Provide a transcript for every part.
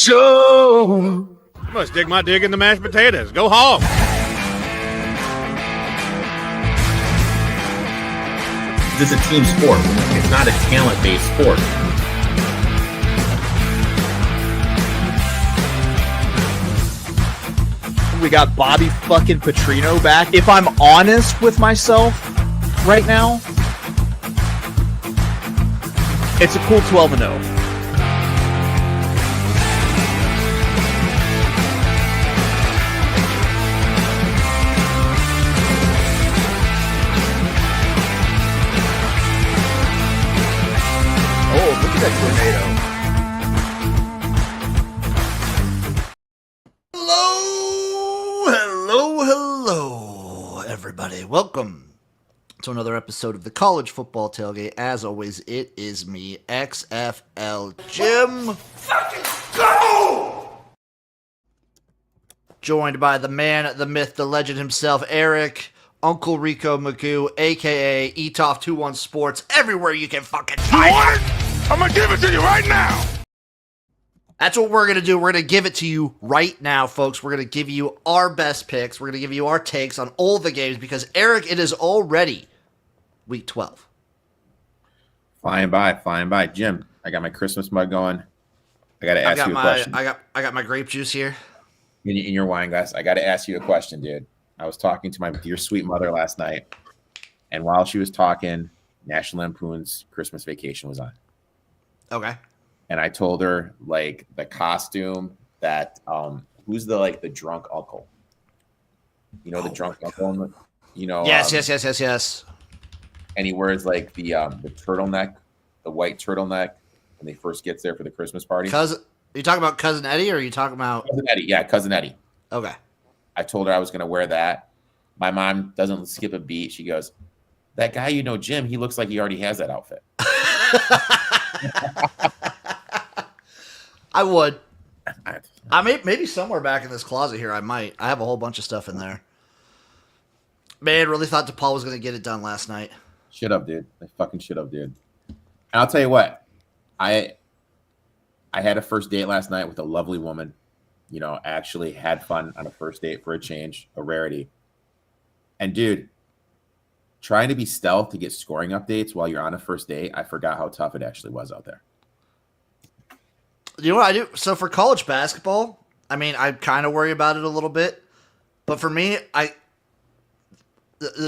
show. I must dig my dig in the mashed potatoes. Go hog. This is a team sport. It's not a talent-based sport. We got Bobby fucking Petrino back. If I'm honest with myself right now, it's a cool 12-0. Oh, look at that tornado. Hello, everybody. Welcome to another episode of the College Football Tailgate. As always, it is me, XFL Jim. Fucking go! Joined by the man, the myth, the legend himself, Eric, Uncle Rico Magoo, a.k.a. Etoff21 Sports, everywhere you can fucking find it. I'm gonna give it to you right now. That's what we're going to do. We're going to give it to you right now, folks. We're going to give you our best picks. We're going to give you our takes on all the games because, Eric, it is already week 12. Flying by. Jim, I got my Christmas mug going. I got to ask you a question. I got my grape juice here. In your wine glass. I got to ask you a question, dude. I was talking to my dear sweet mother last night, and while she was talking, National Lampoon's Christmas Vacation was on. Okay. And I told her, like, the costume that who's the drunk uncle? You know, the drunk uncle, you know. Yes. And he wears like the turtleneck, the white turtleneck when he first gets there for the Christmas party. Are you talking about Cousin Eddie or are you talking about Cousin Eddie? Yeah, Cousin Eddie. Okay. I told her I was gonna wear that. My mom doesn't skip a beat. She goes, "That guy, you know, Jim, he looks like he already has that outfit." I would. I maybe somewhere back in this closet here. I might. I have a whole bunch of stuff in there. Man, really thought DePaul was going to get it done last night. Shut up, dude. They fucking shut up, dude. And I'll tell you what. I had a first date last night with a lovely woman. You know, actually had fun on a first date for a change, a rarity. And dude, trying to be stealth to get scoring updates while you're on a first date, I forgot how tough it actually was out there. You know what I do? So for college basketball, I mean, I kind of worry about it a little bit. But for me,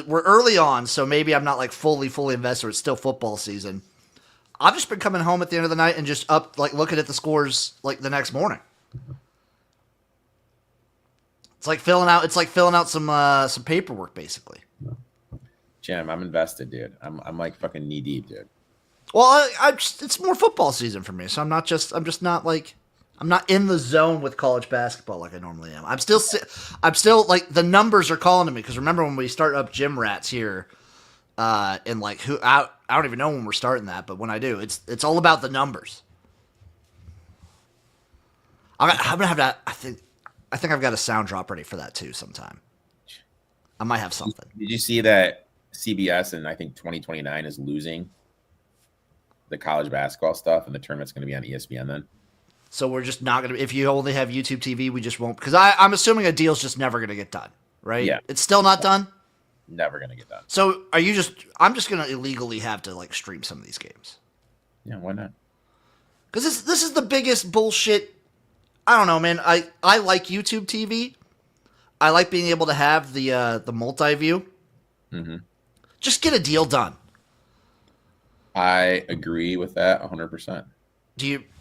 we're early on, so maybe I'm not like fully invested. It's still football season. I've just been coming home at the end of the night and just up, like, looking at the scores like the next morning. It's like filling out some paperwork, basically. Jim, I'm invested, dude. I'm like fucking knee deep, dude. Well, it's more football season for me, so I'm not in the zone with college basketball like I normally am. I'm still like the numbers are calling to me because remember when we start up gym rats here, and like I don't even know when we're starting that, but when I do, it's all about the numbers. I'm gonna have that. I think I've got a sound drop ready for that too sometime. I might have something. Did you see that CBS and I think 2029 is losing the college basketball stuff and the tournament's going to be on ESPN then? So we're just not going to, if you only have YouTube TV, we just won't, because I'm assuming a deal's just never going to get done, right? Yeah. It's still not done? Never going to get done. So I'm just going to illegally have to like stream some of these games. Yeah, why not? Because this is the biggest bullshit. I don't know, man. I like YouTube TV. I like being able to have the multi-view. Mm-hmm. Just get a deal done. I agree with that 100%.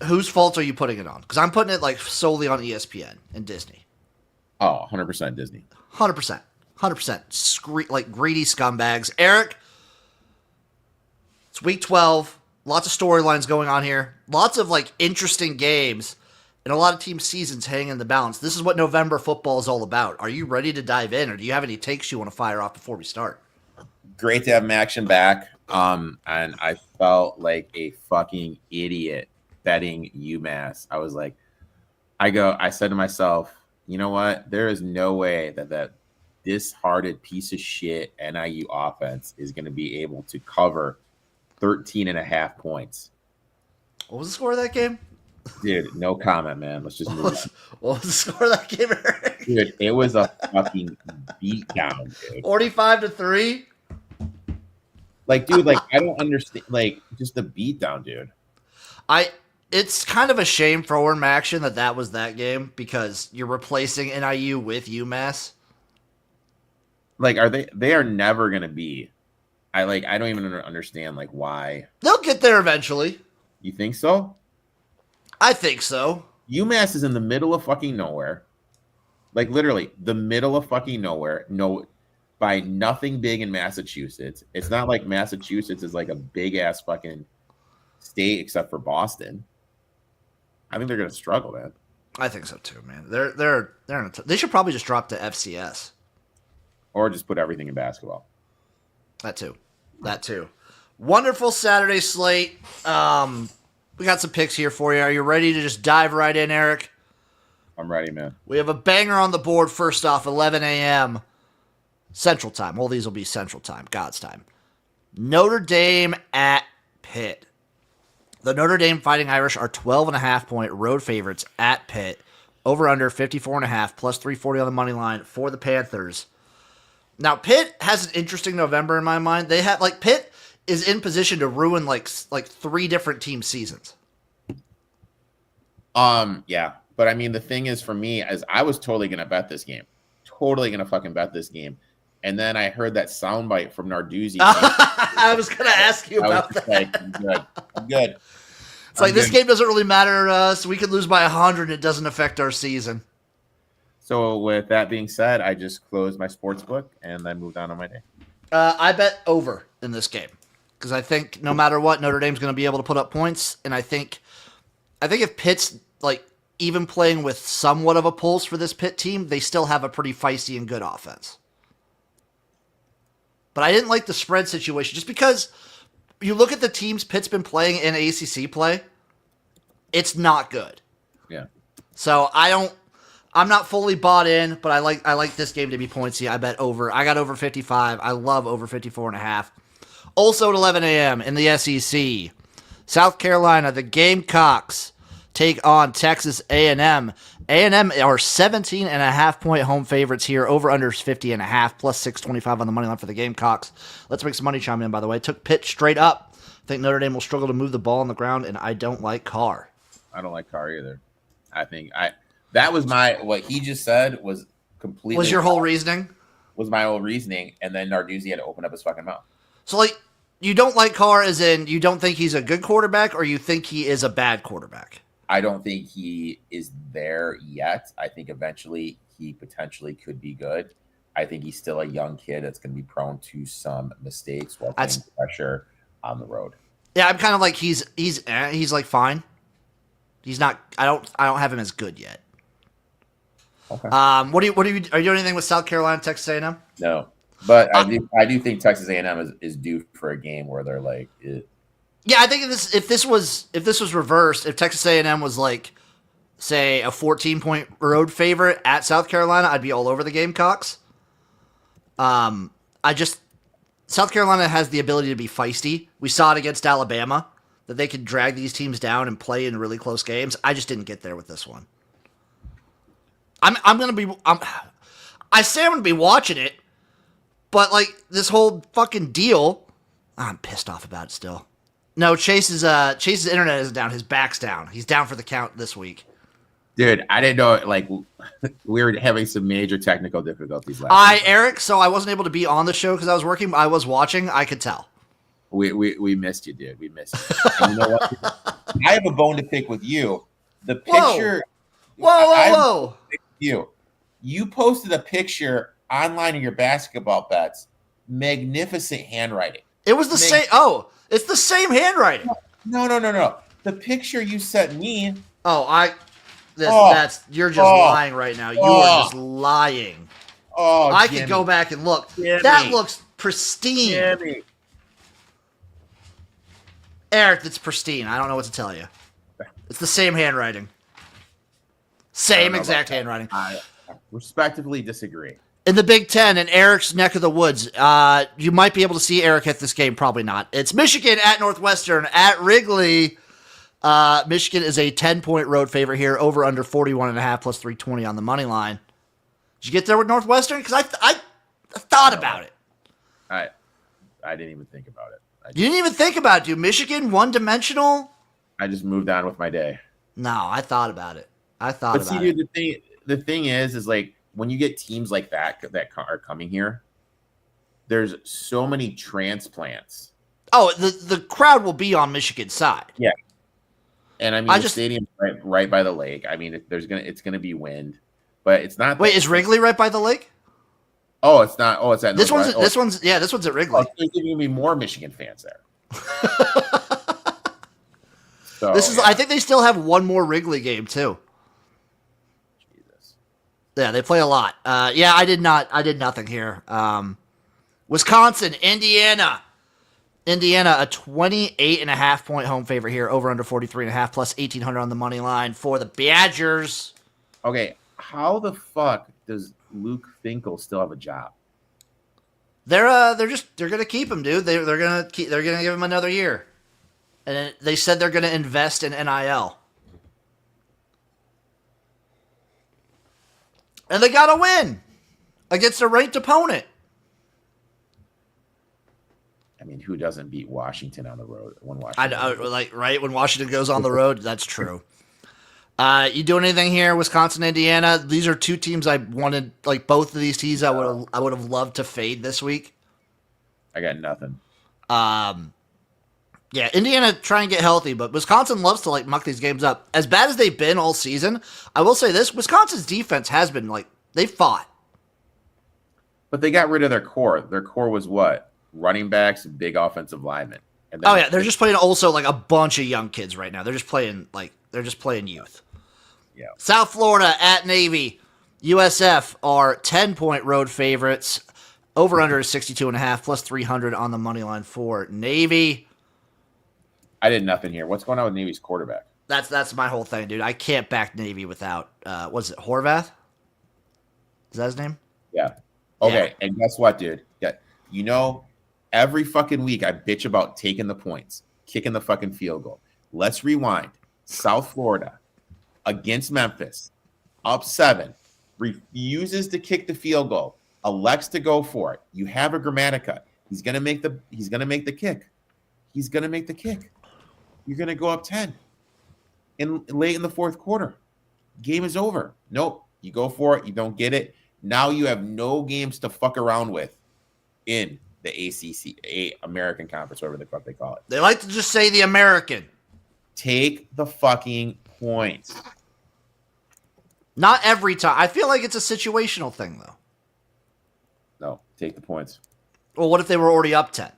Whose fault are you putting it on? Because I'm putting it like solely on ESPN and Disney. Oh, 100% Disney. 100%. Like greedy scumbags. Eric, it's week 12. Lots of storylines going on here. Lots of like interesting games. And a lot of team seasons hang in the balance. This is what November football is all about. Are you ready to dive in, or do you have any takes you want to fire off before we start? Great to have Maction back. And I felt like a fucking idiot betting UMass. I was like, I said to myself, you know what? There is no way that disheartened piece of shit NIU offense is going to be able to cover 13.5 points. What was the score of that game? Dude, no comment, man. Let's just move on. What was the score of that game, Eric? Dude, it was a fucking beatdown, dude. 45-3. Like, dude, like I don't understand. Like, just the beatdown, dude. It's kind of a shame for Orem Action that was that game because you're replacing NIU with UMass. Like, they are never gonna be. I don't even understand like why. They'll get there eventually. You think so? I think so. UMass is in the middle of fucking nowhere. Like literally the middle of fucking nowhere. No, by nothing big in Massachusetts. It's not like Massachusetts is like a big ass fucking state except for Boston. I think they're gonna struggle, man. I think so too, man. They're they should probably just drop to FCS or just put everything in basketball. That too. Wonderful Saturday slate. We got some picks here for you. Are you ready to just dive right in, Eric? I'm ready, man. We have a banger on the board. First off, 11 a.m. Central Time. Well, these will be Central Time, God's time. Notre Dame at Pitt. The Notre Dame Fighting Irish are 12.5-point road favorites at Pitt. Over under 54.5 plus 340 on the money line for the Panthers. Now, Pitt has an interesting November in my mind. They have Pitt is in position to ruin like 3 different team seasons. Yeah. But I mean, the thing is for me, as I was totally gonna bet this game. Totally gonna fucking bet this game. And then I heard that soundbite from Narduzzi. I was gonna ask you about that. Like, I'm good. It's like this game doesn't really matter to us. We could lose by 100. It doesn't affect our season. So with that being said, I just closed my sports book and I moved on my day. I bet over in this game because I think no matter what, Notre Dame's going to be able to put up points. And I think if Pitt's like even playing with somewhat of a pulse for this Pitt team, they still have a pretty feisty and good offense. But I didn't like the spread situation just because you look at the teams Pitt's been playing in ACC play, it's not good. Yeah. So I'm not fully bought in, but I like this game to be pointsy. I bet over. I got over 55. I love over 54.5. Also at 11 a.m. in the SEC, South Carolina, the Gamecocks take on Texas A&M. A&M are 17.5-point home favorites here. Over under 50.5 plus 625 on the money line for the Gamecocks. Let's make some money chime in, by the way. Took Pitt straight up. I think Notre Dame will struggle to move the ball on the ground, and I don't like Carr. I don't like Carr either. That was what he just said was completely. Was your whole reasoning? Was my whole reasoning, and then Narduzzi had to open up his fucking mouth. So, you don't like Carr as in you don't think he's a good quarterback, or you think he is a bad quarterback? I don't think he is there yet. I think eventually he potentially could be good. I think he's still a young kid that's going to be prone to some mistakes while putting pressure on the road. Yeah, I'm kind of like he's like fine. He's not. I don't have him as good yet. Okay. Are you doing anything with South Carolina, Texas A&M? No, but I do think Texas A&M is due for a game where they're like. Yeah, I think if this was reversed, if Texas A&M was like, say, a 14-point road favorite at South Carolina, I'd be all over the Gamecocks. South Carolina has the ability to be feisty. We saw it against Alabama that they could drag these teams down and play in really close games. I just didn't get there with this one. I'm gonna be watching it, but this whole fucking deal, I'm pissed off about it still. No, Chase's internet isn't down. His back's down. He's down for the count this week. Dude, I didn't know we were having some major technical difficulties last week. Eric, so I wasn't able to be on the show because I was working. I was watching. I could tell. We missed you, dude. We missed you. And you know what? I have a bone to pick with you. The picture. Whoa. You posted a picture online of your basketball bets. Magnificent handwriting. It was the same. Oh, it's the same handwriting. No. The picture you sent me. You're just lying right now. You are just lying. I could go back and look. That looks pristine. Jimmy. Eric, that's pristine. I don't know what to tell you. It's the same handwriting. Same exact handwriting. I respectively disagree. In the Big Ten, in Eric's neck of the woods, you might be able to see Eric at this game. Probably not. It's Michigan at Northwestern at Wrigley. Michigan is a 10-point road favorite here, over under 41.5 plus 320 on the money line. Did you get there with Northwestern? Because I thought about it. I didn't even think about it. You didn't even think about it, dude. Michigan, one-dimensional? I just moved on with my day. No, I thought about it. Dude, the thing is like when you get teams like that are coming here, there's so many transplants. Oh, the crowd will be on Michigan's side. Yeah. And I mean, the stadium's right by the lake. I mean, it's gonna be wind, but it's not. Wait, is Wrigley right by the lake? Oh, it's not. Oh, it's at this one's at Wrigley. Oh, there's gonna be more Michigan fans there. So I think they still have one more Wrigley game too. Jesus. Yeah, they play a lot. I did nothing here. Wisconsin, Indiana. Indiana, a 28.5 point home favorite here, over under 43.5 plus 1,800 on the money line for the Badgers. Okay, how the fuck does Luke Finkel still have a job? They're gonna keep him, dude. They're gonna give him another year, and they said they're gonna invest in NIL, and they gotta win against a ranked opponent. I mean, who doesn't beat Washington on the road when Washington? I know, right when Washington goes on the road. That's true. You doing anything here, Wisconsin, Indiana? These are two teams I wanted. Like both of these teams, I would have loved to fade this week. I got nothing. Yeah, Indiana try and get healthy, but Wisconsin loves to like muck these games up. As bad as they've been all season, I will say this: Wisconsin's defense has been they fought, but they got rid of their core. Their core was what? Running backs, big offensive linemen. And then they're just playing also like a bunch of young kids right now. They're just playing youth. Yeah. South Florida at Navy. USF are 10-point road favorites. Over under is 62.5 plus 300 on the money line for Navy. I did nothing here. What's going on with Navy's quarterback? That's my whole thing, dude. I can't back Navy without was it Horvath? Is that his name? Yeah. Okay, yeah. And guess what, dude? Yeah. Every fucking week I bitch about taking the points, kicking the fucking field goal. Let's rewind. South Florida against Memphis, up 7, refuses to kick the field goal, elects to go for it. You have a Grammatica. He's gonna make the kick. He's gonna make the kick. You're gonna go up 10 late in the fourth quarter. Game is over. Nope. You go for it, you don't get it. Now you have no games to fuck around with in the ACC, American Conference, whatever the fuck they call it. They like to just say the American. Take the fucking points. Not every time. I feel like it's a situational thing, though. No, take the points. Well, what if they were already up 10?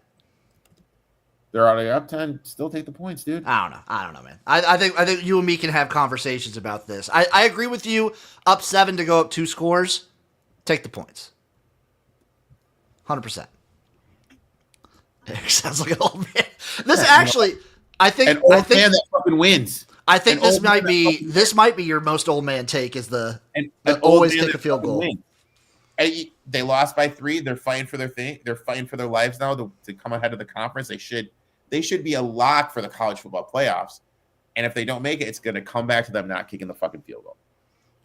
They're already up 10. Still take the points, dude. I don't know, man. I think you and me can have conversations about this. I agree with you. Up 7 to go up 2 scores. Take the points. 100%. Sounds like an old man. This actually, I think an old man that fucking wins. I think this might be your most old man take is the always take a field goal. They lost by 3. They're fighting for their thing. They're fighting for their lives now to come ahead of the conference. They should be a lock for the college football playoffs. And if they don't make it, it's going to come back to them not kicking the fucking field goal.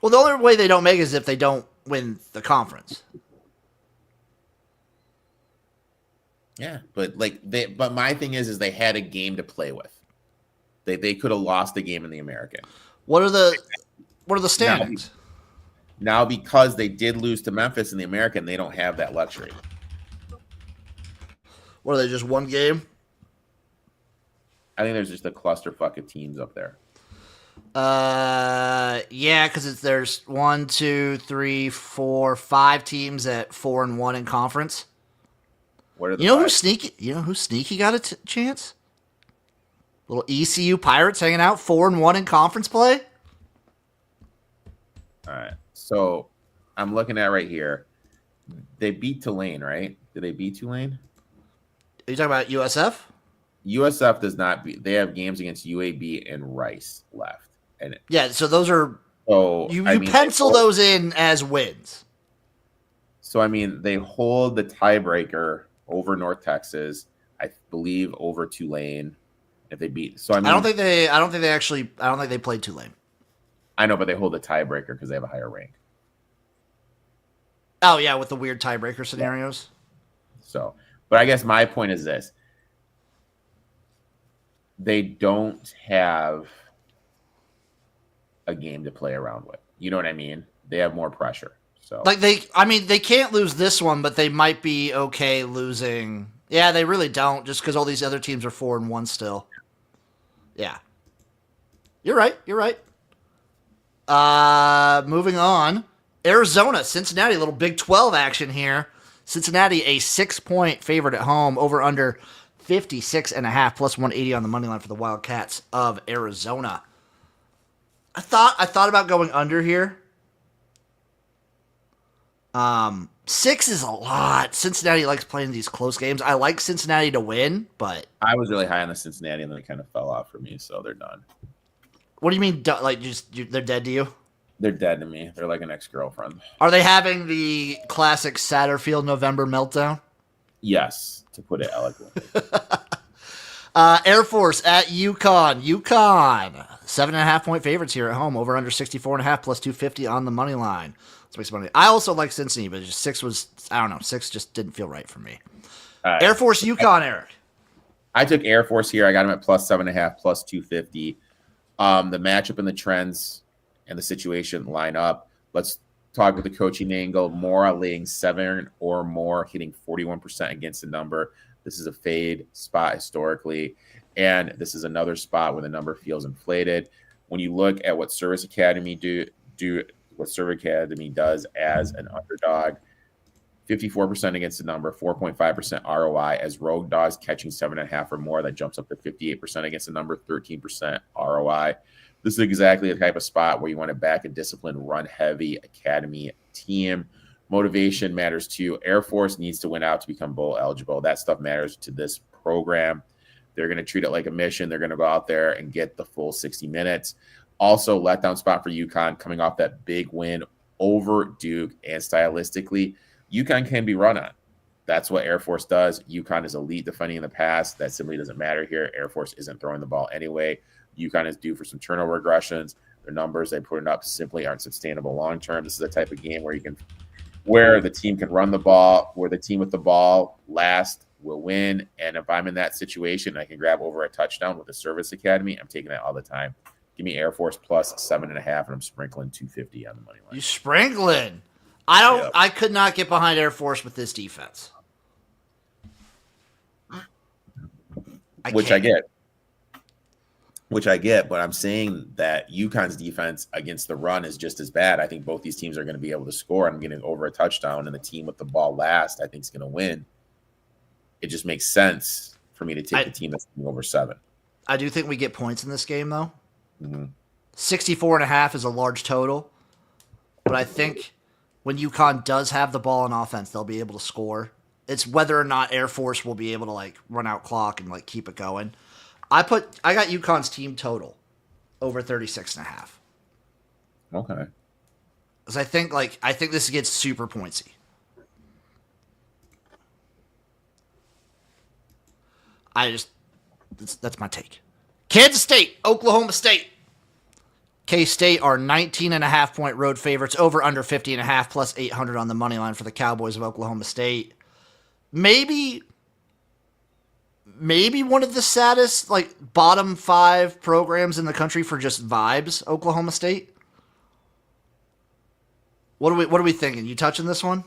Well, the only way they don't make it is if they don't win the conference. Yeah, but but my thing is they had a game to play with. They could have lost the game in the American. What are the standings? Now because they did lose to Memphis in the American, they don't have that luxury. What are they, just one game? I think there's just a clusterfuck of teams up there. Yeah, because there's 1, 2, 3, 4, 5 teams at 4-1 in conference. What are the who's sneaky? You know who sneaky got a chance? Little ECU Pirates hanging out 4-1 in conference play. All right, so I'm looking at right here. They beat Tulane, right? Did they beat Tulane? Are you talking about USF? USF does not beat. They have games against UAB and Rice left, and yeah. So those are. So you pencil those in as wins. So I mean, they hold the tiebreaker over North Texas, I believe over Tulane. if they beat. So I mean, I don't think they played Tulane. I know, but they hold a tiebreaker because they have a higher rank. Oh yeah, with the weird tiebreaker scenarios. So, but I guess my point is this: they don't have a game to play around with. You know what I mean? They have more pressure. So, Like they can't lose this one, but they might be okay losing. Yeah, they really don't, just because all these other teams are 4-1 still. Yeah, you're right. Moving on, Arizona, Cincinnati, a little Big 12 action here. Cincinnati, a 6-point favorite at home, over under 56.5 plus 180 on the money line for the Wildcats of Arizona. I thought about going under here. 6 is a lot. Cincinnati likes playing these close games. I like Cincinnati to win, but I was really high on the Cincinnati, and then it kind of fell off for me, so they're done. what do you mean? Like, they're dead to you? They're dead to me. They're like an ex-girlfriend. Are they having the classic Satterfield November meltdown? Yes, to put it eloquently. Air Force at UConn. UConn, 7.5-point favorites here at home. Over under 64.5 plus 250 on the money line. Let's make some money. I also like Cincinnati, but just 6 was, I don't know, 6 just didn't feel right for me. Air Force UConn, Eric. I took Air Force here. I got them at plus 7.5 plus 250. The matchup and the trends and the situation line up. Let's talk with the coaching angle. Mora laying 7 or more, hitting 41% against the number. This is a fade spot historically, and this is another spot where the number feels inflated. When you look at what Service Academy what Service Academy does as an underdog, 54% against the number, 4.5% ROI. As rogue dogs catching 7.5 or more, that jumps up to 58% against the number, 13% ROI. This is exactly the type of spot where you want to back a disciplined, run-heavy academy team. Motivation matters too. Air Force needs to win out to become bowl eligible. That stuff matters to this program. They're going to treat it like a mission. They're going to go out there and get the full 60 minutes. Also, letdown spot for UConn coming off that big win over Duke, and stylistically, UConn can be run on. That's what Air Force does. UConn is elite defending in the pass. That simply doesn't matter here. Air Force isn't throwing the ball anyway. UConn is due for some turnover regressions. Their numbers they put up simply aren't sustainable long term. This is the type of game where the team can run the ball, where the team with the ball last will win. And if I'm in that situation, I can grab over a touchdown with the Service Academy. I'm taking that all the time. Give me Air Force plus 7.5, and I'm sprinkling 250 on the money line. You sprinkling? I could not get behind Air Force with this defense. Which I get, but I'm saying that UConn's defense against the run is just as bad. I think both these teams are going to be able to score. I'm getting over a touchdown, and the team with the ball last, I think, is going to win. It just makes sense for me to take the team that's over 7. I do think we get points in this game, though. Mm-hmm. 64.5 is a large total, but I think when UConn does have the ball on offense, they'll be able to score. It's whether or not Air Force will be able to like run out clock and like keep it going. I got UConn's team total over 36.5. Okay. Because I think this gets super pointsy. That's my take. Kansas State, Oklahoma State. K-State are 19.5-point road favorites, over under 50.5 plus 800 on the money line for the Cowboys of Oklahoma State. Maybe one of the saddest, like, bottom 5 programs in the country for just vibes, Oklahoma State. What are we thinking? You touching this one?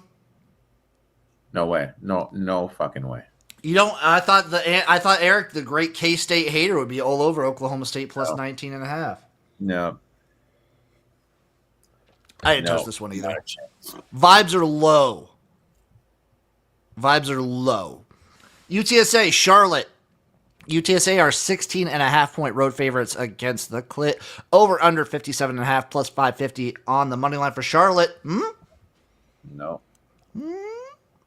No way. No fucking way. You don't. I thought Eric, the great K-State hater, would be all over Oklahoma State plus 19.5. No. I didn't touch this one either. Vibes are low. UTSA, Charlotte. UTSA are 16.5-point road favorites against the Clit. Over under 57.5 plus 550 on the money line for Charlotte. No.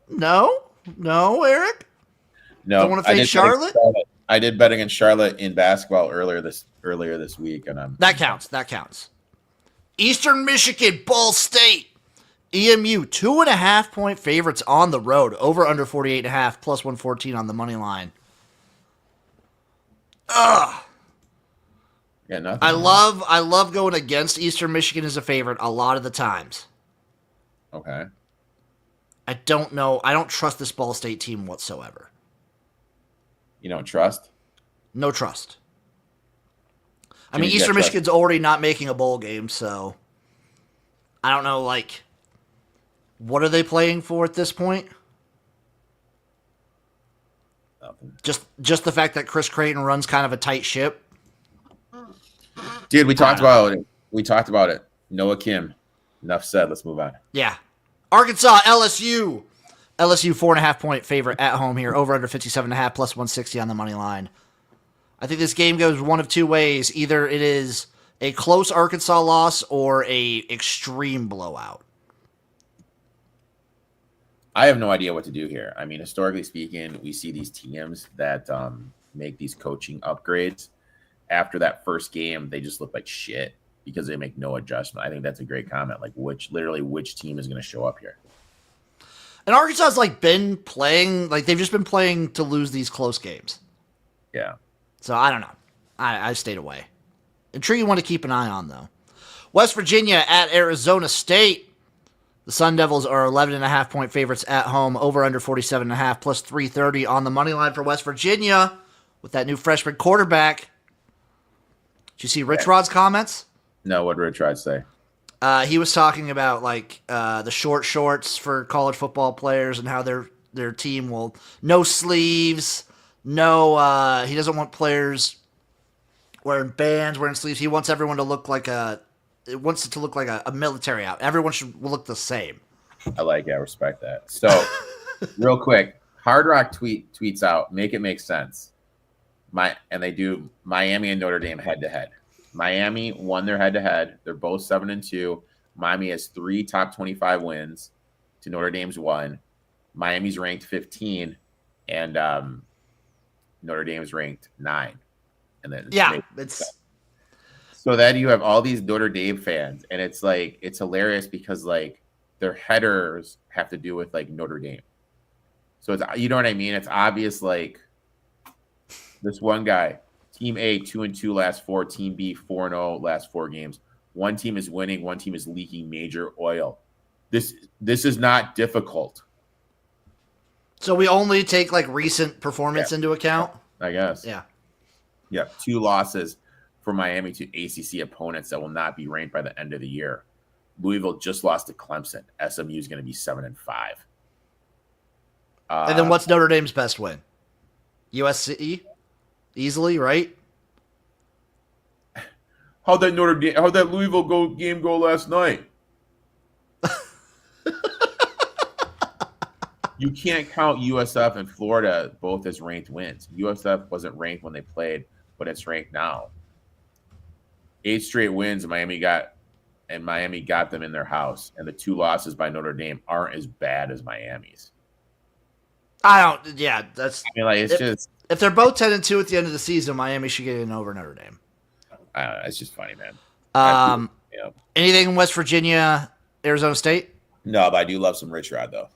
No, Eric? No. Don't want to face Charlotte? I did bet against Charlotte in basketball earlier this week, and That counts. Eastern Michigan, Ball State. EMU, 2.5-point favorites on the road. Over under 48.5 plus 114 on the money line. Ugh. Yeah, nothing. I love going against Eastern Michigan as a favorite a lot of the times. Okay. I don't know. I don't trust this Ball State team whatsoever. You don't trust? No trust. I Jimmy's mean, got Eastern trust. Michigan's already not making a bowl game, so I don't know, like, what are they playing for at this point? Nothing. Just the fact that Chris Creighton runs kind of a tight ship. Dude, we talked about it. We talked about it. Noah Kim. Enough said. Let's move on. Yeah. Arkansas, LSU. LSU 4.5-point favorite at home here. Over under 57.5 plus 160 on the money line. I think this game goes one of two ways. Either it is a close Arkansas loss or a extreme blowout. I have no idea what to do here. I mean, historically speaking, we see these teams that make these coaching upgrades. After that first game, they just look like shit because they make no adjustment. I think that's a great comment. Like, which team is going to show up here? And Arkansas's been playing, they've just been playing to lose these close games. Yeah. So I don't know. I stayed away. Intriguing one to keep an eye on, though. West Virginia at Arizona State. The Sun Devils are 11.5-point favorites at home. Over under 47.5 plus 330 on the money line for West Virginia with that new freshman quarterback. Did you see Rich Rod's comments? No, what did Rich Rod say? He was talking about the short shorts for college football players and how their team will no sleeves, no. He doesn't want players wearing bands, wearing sleeves. He wants everyone to look like a military out. Everyone should look the same. I like it. I respect that. So, real quick, Hard Rock tweets out, make it make sense. And they do Miami and Notre Dame head to head. Miami won their head to head. They're both 7-2. Miami has 3 top 25 wins to Notre Dame's 1. Miami's ranked 15, and Notre Dame's ranked 9. And then so then you have all these Notre Dame fans, and it's hilarious because their headers have to do with Notre Dame. So it's, you know what I mean? It's obvious this one guy, Team A 2-2 last 4, Team B 4-0 last 4 games. One team is winning, one team is leaking major oil. This is not difficult. So we only take recent performance into account? I guess. Yeah. Yeah, 2 losses for Miami to ACC opponents that will not be ranked by the end of the year. Louisville just lost to Clemson. SMU is going to be 7-5. And then what's Notre Dame's best win? USC? Easily, right? How'd that Louisville game go last night? You can't count USF and Florida both as ranked wins. USF wasn't ranked when they played, but it's ranked now. 8 straight wins Miami got them in their house, and the 2 losses by Notre Dame aren't as bad as Miami's. If they're both 10-2 at the end of the season, Miami should get in over Notre Dame. It's just funny, man. Anything in West Virginia, Arizona State? No, but I do love some Rich Rod though.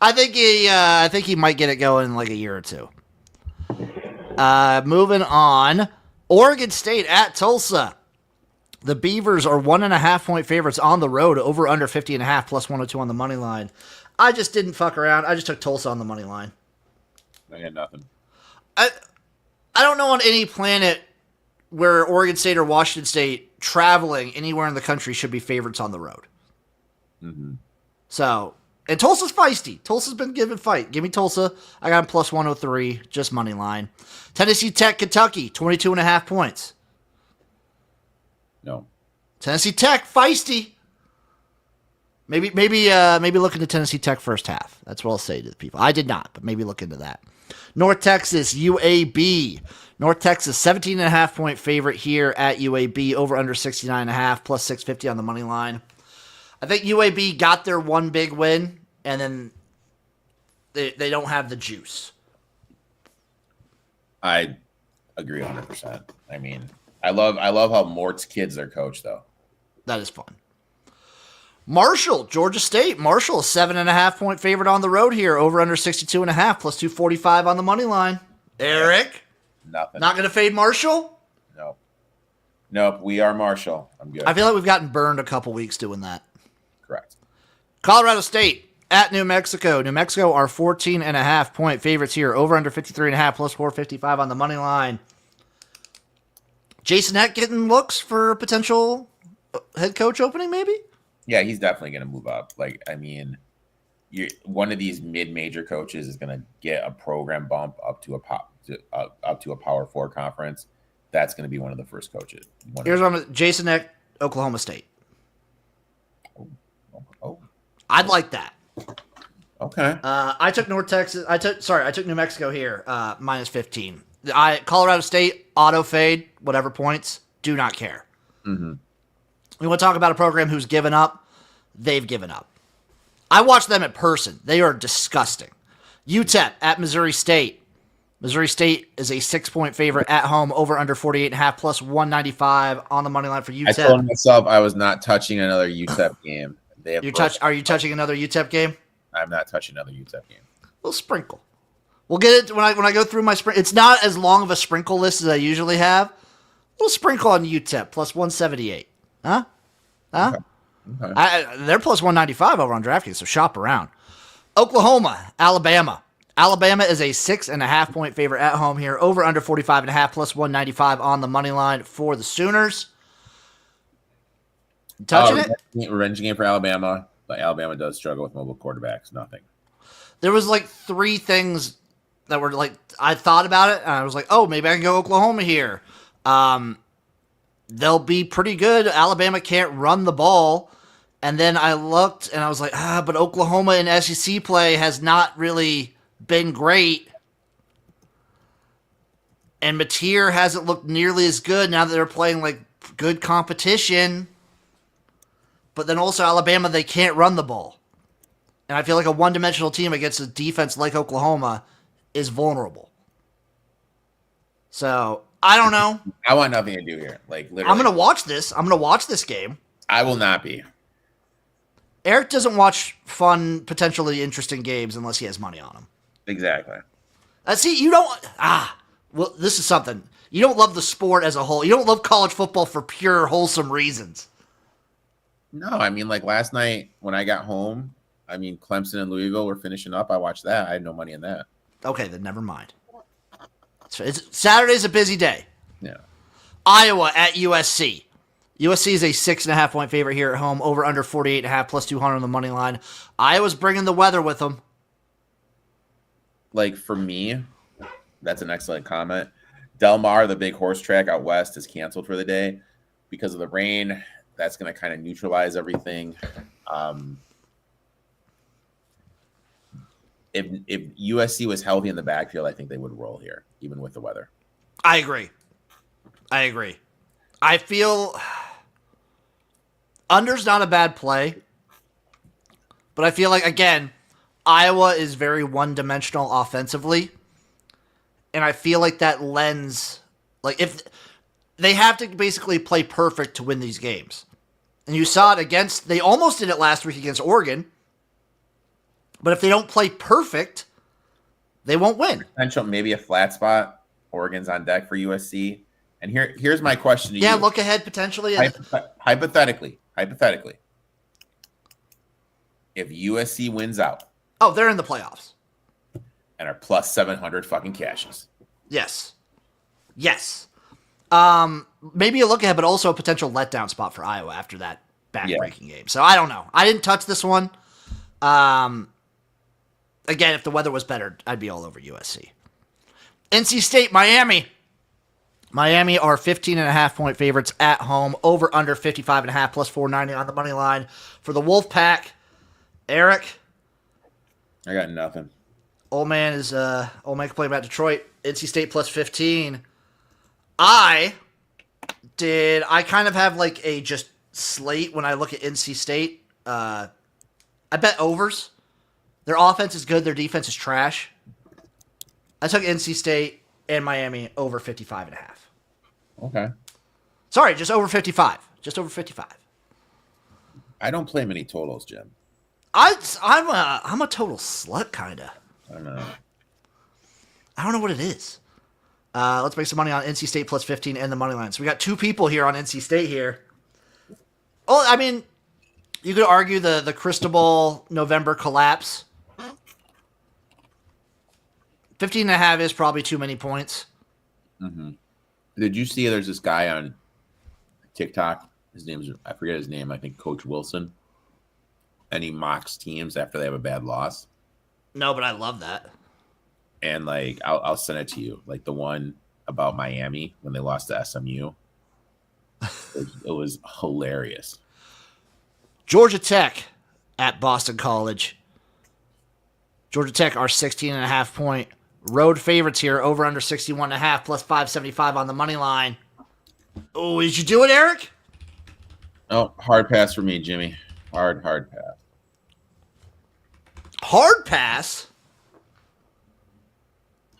I think he might get it going in a year or two. Moving on, Oregon State at Tulsa. The Beavers are 1.5-point favorites on the road. Over under 50.5 plus 102 on the money line. I just didn't fuck around. I just took Tulsa on the money line. I had nothing. I don't know on any planet where Oregon State or Washington State traveling anywhere in the country should be favorites on the road. Mm-hmm. So, and Tulsa's feisty. Tulsa's been giving fight. Give me Tulsa. I got him plus 103, just money line. Tennessee Tech, Kentucky, 22.5 points. No. Tennessee Tech, feisty. Maybe look into Tennessee Tech first half. That's what I'll say to the people. I did not, but maybe look into that. North Texas, UAB. North Texas, 17.5-point favorite here at UAB. Over under 69.5 plus 650 on the money line. I think UAB got their one big win, and then they don't have the juice. I agree 100%. I mean, I love how Mort's kid's their coach, though. That is fun. Marshall, Georgia State. Marshall, 7.5-point favorite on the road here. Over under 62.5 plus 245 on the money line. Eric? Nothing. Not going to fade Marshall? Nope. We are Marshall. I'm good. I feel like we've gotten burned a couple weeks doing that. Correct. Colorado State at New Mexico. New Mexico are 14.5-point favorites here. Over under 53.5 plus 455 on the money line. Jason Eck getting looks for a potential head coach opening, maybe? Yeah, he's definitely going to move up. Like, I mean, one of these mid-major coaches is going to get a program bump up to a Power 4 conference. That's going to be one of the first coaches. Here's one: Jason Eck, Oklahoma State. Oh. I'd like that. Okay. I took North Texas. I took New Mexico here, minus 15. Colorado State, auto fade, whatever points, do not care. Mm-hmm. We want to talk about a program who's given up. They've given up. I watched them in person. They are disgusting. UTEP at Missouri State. Missouri State is a 6-point favorite at home, over under 48.5 plus 195 on the money line for UTEP. I told myself I was not touching another UTEP game. Are you touching another UTEP game? I'm not touching another UTEP game. We'll sprinkle. We'll get it when I go through my sprinkle. It's not as long of a sprinkle list as I usually have. We'll sprinkle on UTEP plus 178. Huh? Okay. They're plus 195 over on DraftKings, so shop around. Oklahoma, Alabama. Alabama is a 6.5-point favorite at home here. Over under 45.5 plus 195 on the money line for the Sooners. Touching it? Revenge game for Alabama, but Alabama does struggle with mobile quarterbacks. Nothing. There was like 3 things that were like, I thought about it, and I was like, oh, maybe I can go Oklahoma here. They'll be pretty good. Alabama can't run the ball. And then I looked, and I was like, but Oklahoma in SEC play has not really been great. And Mateer hasn't looked nearly as good now that they're playing like good competition. But then also Alabama, they can't run the ball. And I feel like a one-dimensional team against a defense like Oklahoma is vulnerable. So, I don't know. I want nothing to do here. Like, literally. I'm going to watch this. I'm going to watch this game. I will not be. Eric doesn't watch fun, potentially interesting games unless he has money on them. Exactly. See, you don't... well, this is something. You don't love the sport as a whole. You don't love college football for pure, wholesome reasons. No, I mean, like last night when I got home, I mean, Clemson and Louisville were finishing up. I watched that. I had no money in that. Okay, then never mind. Saturday's a busy day. Yeah. Iowa at USC. USC is a 6.5-point favorite here at home, over under 48.5 plus 200 on the money line. Iowa's bringing the weather with them. Like, for me, that's an excellent comment. Del Mar, the big horse track out west, is canceled for the day because of the rain. That's going to kind of neutralize everything. If USC was healthy in the backfield, I think they would roll here, even with the weather. I agree. I feel under's not a bad play, but I feel like, again, Iowa is very one-dimensional offensively, and I feel like that lends, like, if they have to basically play perfect to win these games. And you saw it they almost did it last week against Oregon, but if they don't play perfect, they won't win. Potential, maybe a flat spot. Oregon's on deck for USC. And here's my question to you. Yeah, look ahead potentially. Hypothetically, if USC wins out. Oh, they're in the playoffs. And are plus 700 fucking cashes. Yes. Maybe a look ahead, but also a potential letdown spot for Iowa after that back-breaking game. So I don't know. I didn't touch this one. Again, if the weather was better, I'd be all over USC. NC State, Miami. Miami are 15.5-point favorites at home, over under 55.5 plus 490 on the money line for the Wolfpack. Eric? I got nothing. Old man complaining about Detroit. NC State plus 15. I kind of have like a just slate when I look at NC State. I bet overs. Their offense is good. Their defense is trash. I took NC State and Miami over 55.5. Okay. Sorry, just over 55. Just over 55. I don't play many totals, Jim. I'm a total slut, kind of. I don't know. I don't know what it is. Let's make some money on NC State plus 15 and the money line. So we got 2 people here on NC State here. Oh, I mean, you could argue the Cristobal November collapse. 15.5 is probably too many points. Mm-hmm. Did you see there's this guy on TikTok? I forget his name. I think Coach Wilson. And he mocks teams after they have a bad loss. No, but I love that. And like, I'll send it to you. Like the one about Miami when they lost to SMU. It was hilarious. Georgia Tech at Boston College. Georgia Tech are 16.5 point road favorites here. Over under 61.5 plus 575 on the money line. Oh, did you do it, Eric? Oh, hard pass for me, Jimmy. Hard pass. Hard pass?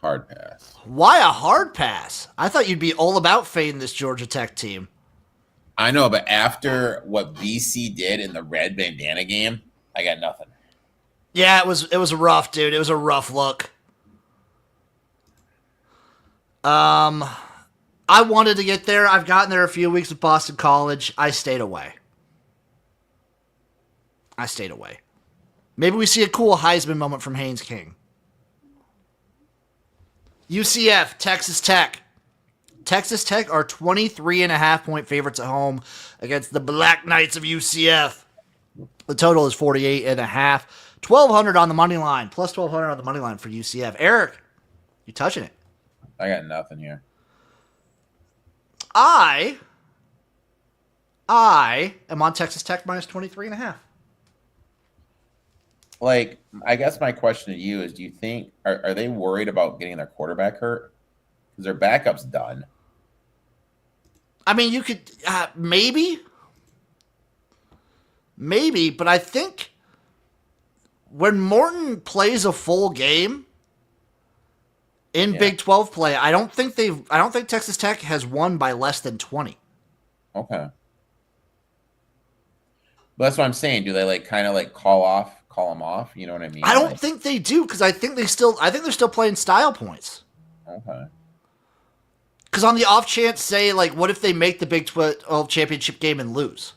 Hard pass. Why a hard pass? I thought you'd be all about fading this Georgia Tech team. I know, but after what BC did in the red bandana game, I got nothing. Yeah, it was rough, dude. It was a rough look. I wanted to get there. I've gotten there a few weeks with Boston College. I stayed away. Maybe we see a cool Heisman moment from Haynes King. UCF, Texas Tech. Texas Tech are 23.5 point favorites at home against the Black Knights of UCF. The total is 48.5. 1,200 on the money line. Plus 1,200 on the money line for UCF. Eric, you touching it? I got nothing here. I am on Texas Tech minus 23.5. Like, I guess my question to you is, do you think, are they worried about getting their quarterback hurt? Because their backup's done. I mean, you could, maybe, but I think when Morton plays a full game in Big 12 play, I don't think Texas Tech has won by less than 20. Okay. But that's what I'm saying. Do they like kind of like call them off? You know what I mean? I don't think they do, because I think they're still playing style points. Okay. Because on the off chance, say, like, what if they make the Big 12 championship game and lose?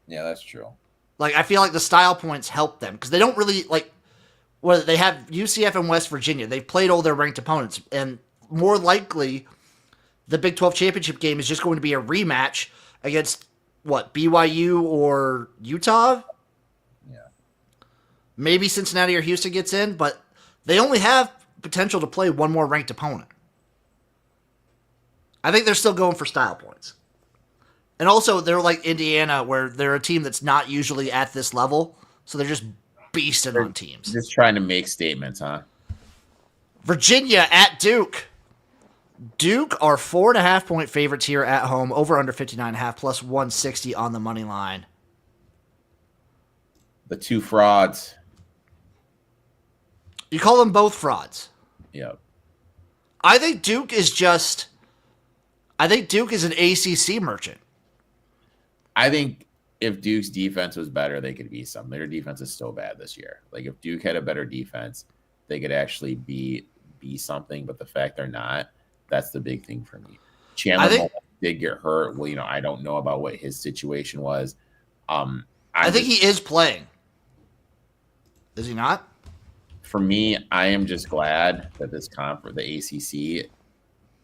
Yeah, that's true. Like, I feel like the style points help them, because they don't really, like, well, they have UCF and West Virginia. They've played all their ranked opponents, and more likely, the Big 12 championship game is just going to be a rematch against, what, BYU or Utah? Yeah. Maybe Cincinnati or Houston gets in, but they only have potential to play one more ranked opponent. I think they're still going for style points. And also, they're like Indiana, where they're a team that's not usually at this level, so they're just beasting on teams. Just trying to make statements, huh? Virginia at Duke. Duke are 4.5 point favorites here at home, over under 59.5, plus 160 on the money line. The two frauds. You call them both frauds. Yep. I think Duke is an ACC merchant. I think if Duke's defense was better, they could be something. Their defense is so bad this year. Like, if Duke had a better defense, they could actually be something. But the fact they're not, that's the big thing for me. Chandler did get hurt. Well, I don't know about what his situation was. I think he is playing. Is he not? For me, I am just glad that this conference, the ACC,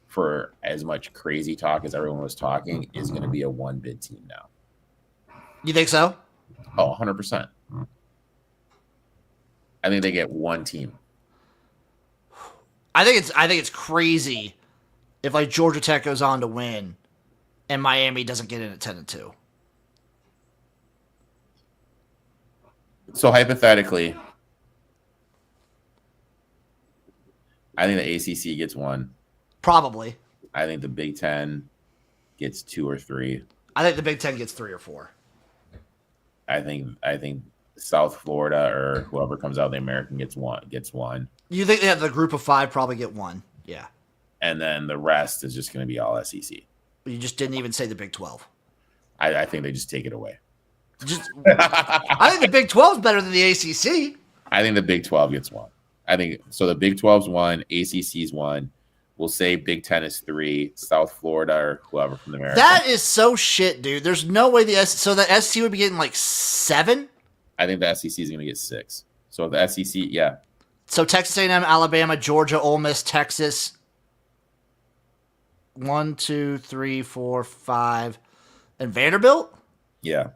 for as much crazy talk as everyone was talking, is going to be a one-bid team now. You think so? Oh, 100%. I think they get one team. I think it's crazy if, like, Georgia Tech goes on to win and Miami doesn't get in at 10-2. So hypothetically, I think the ACC gets one. Probably. I think the Big Ten gets 2 or 3. I think the Big Ten gets 3 or 4. I think South Florida or whoever comes out of the American gets one. You think the group of 5 probably get 1? Yeah. And then the rest is just going to be all SEC. But you just didn't even say the Big 12. I think they just take it away. I think the Big 12 is better than the ACC. I think the Big 12 gets 1. I think so. The Big 12's 1, ACC's 1. We'll say Big Ten is 3, South Florida or whoever from the American. That is so shit, dude. There's no way so the SEC would be getting like 7? I think the SEC is going to get 6. So the SEC, yeah. So Texas A&M, Alabama, Georgia, Ole Miss, Texas. 1, 2, 3, 4, 5. And Vanderbilt? Yeah.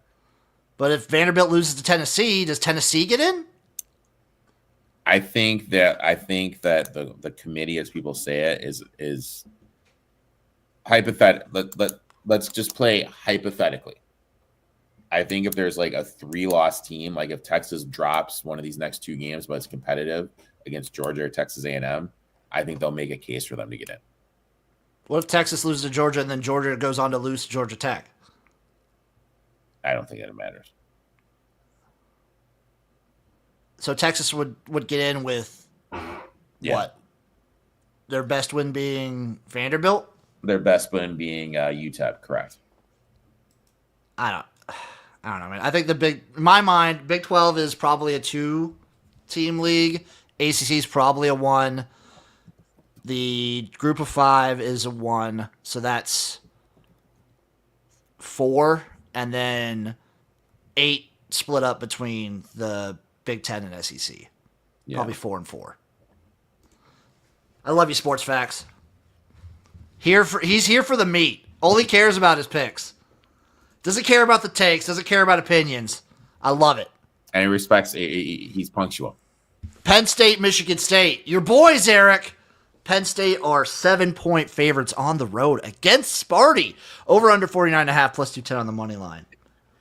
But if Vanderbilt loses to Tennessee, does Tennessee get in? I think that the committee, as people say it, is hypothetical. Let's just play hypothetically. I think if there's like a 3-loss team, like if Texas drops one of these next 2 games, but it's competitive against Georgia or Texas A&M, I think they'll make a case for them to get in. What if Texas loses to Georgia and then Georgia goes on to lose to Georgia Tech? I don't think that matters. So Texas would get in with what? Their best win being Vanderbilt? Their best win being UTEP, correct. I don't know, man. I think in my mind, Big 12 is probably a 2-team league. ACC is probably a 1. The group of 5 is a 1. So that's 4. And then 8 split up between the Big 10 and SEC. Yeah. Probably 4 and 4. I love you, sports facts. He's here for the meat. All he cares about is picks. Doesn't care about the takes. Doesn't care about opinions. I love it. And he respects. He's punctual. Penn State, Michigan State. Your boys, Eric. Penn State are 7-point favorites on the road against Sparty. Over under 49.5 plus 210 on the money line.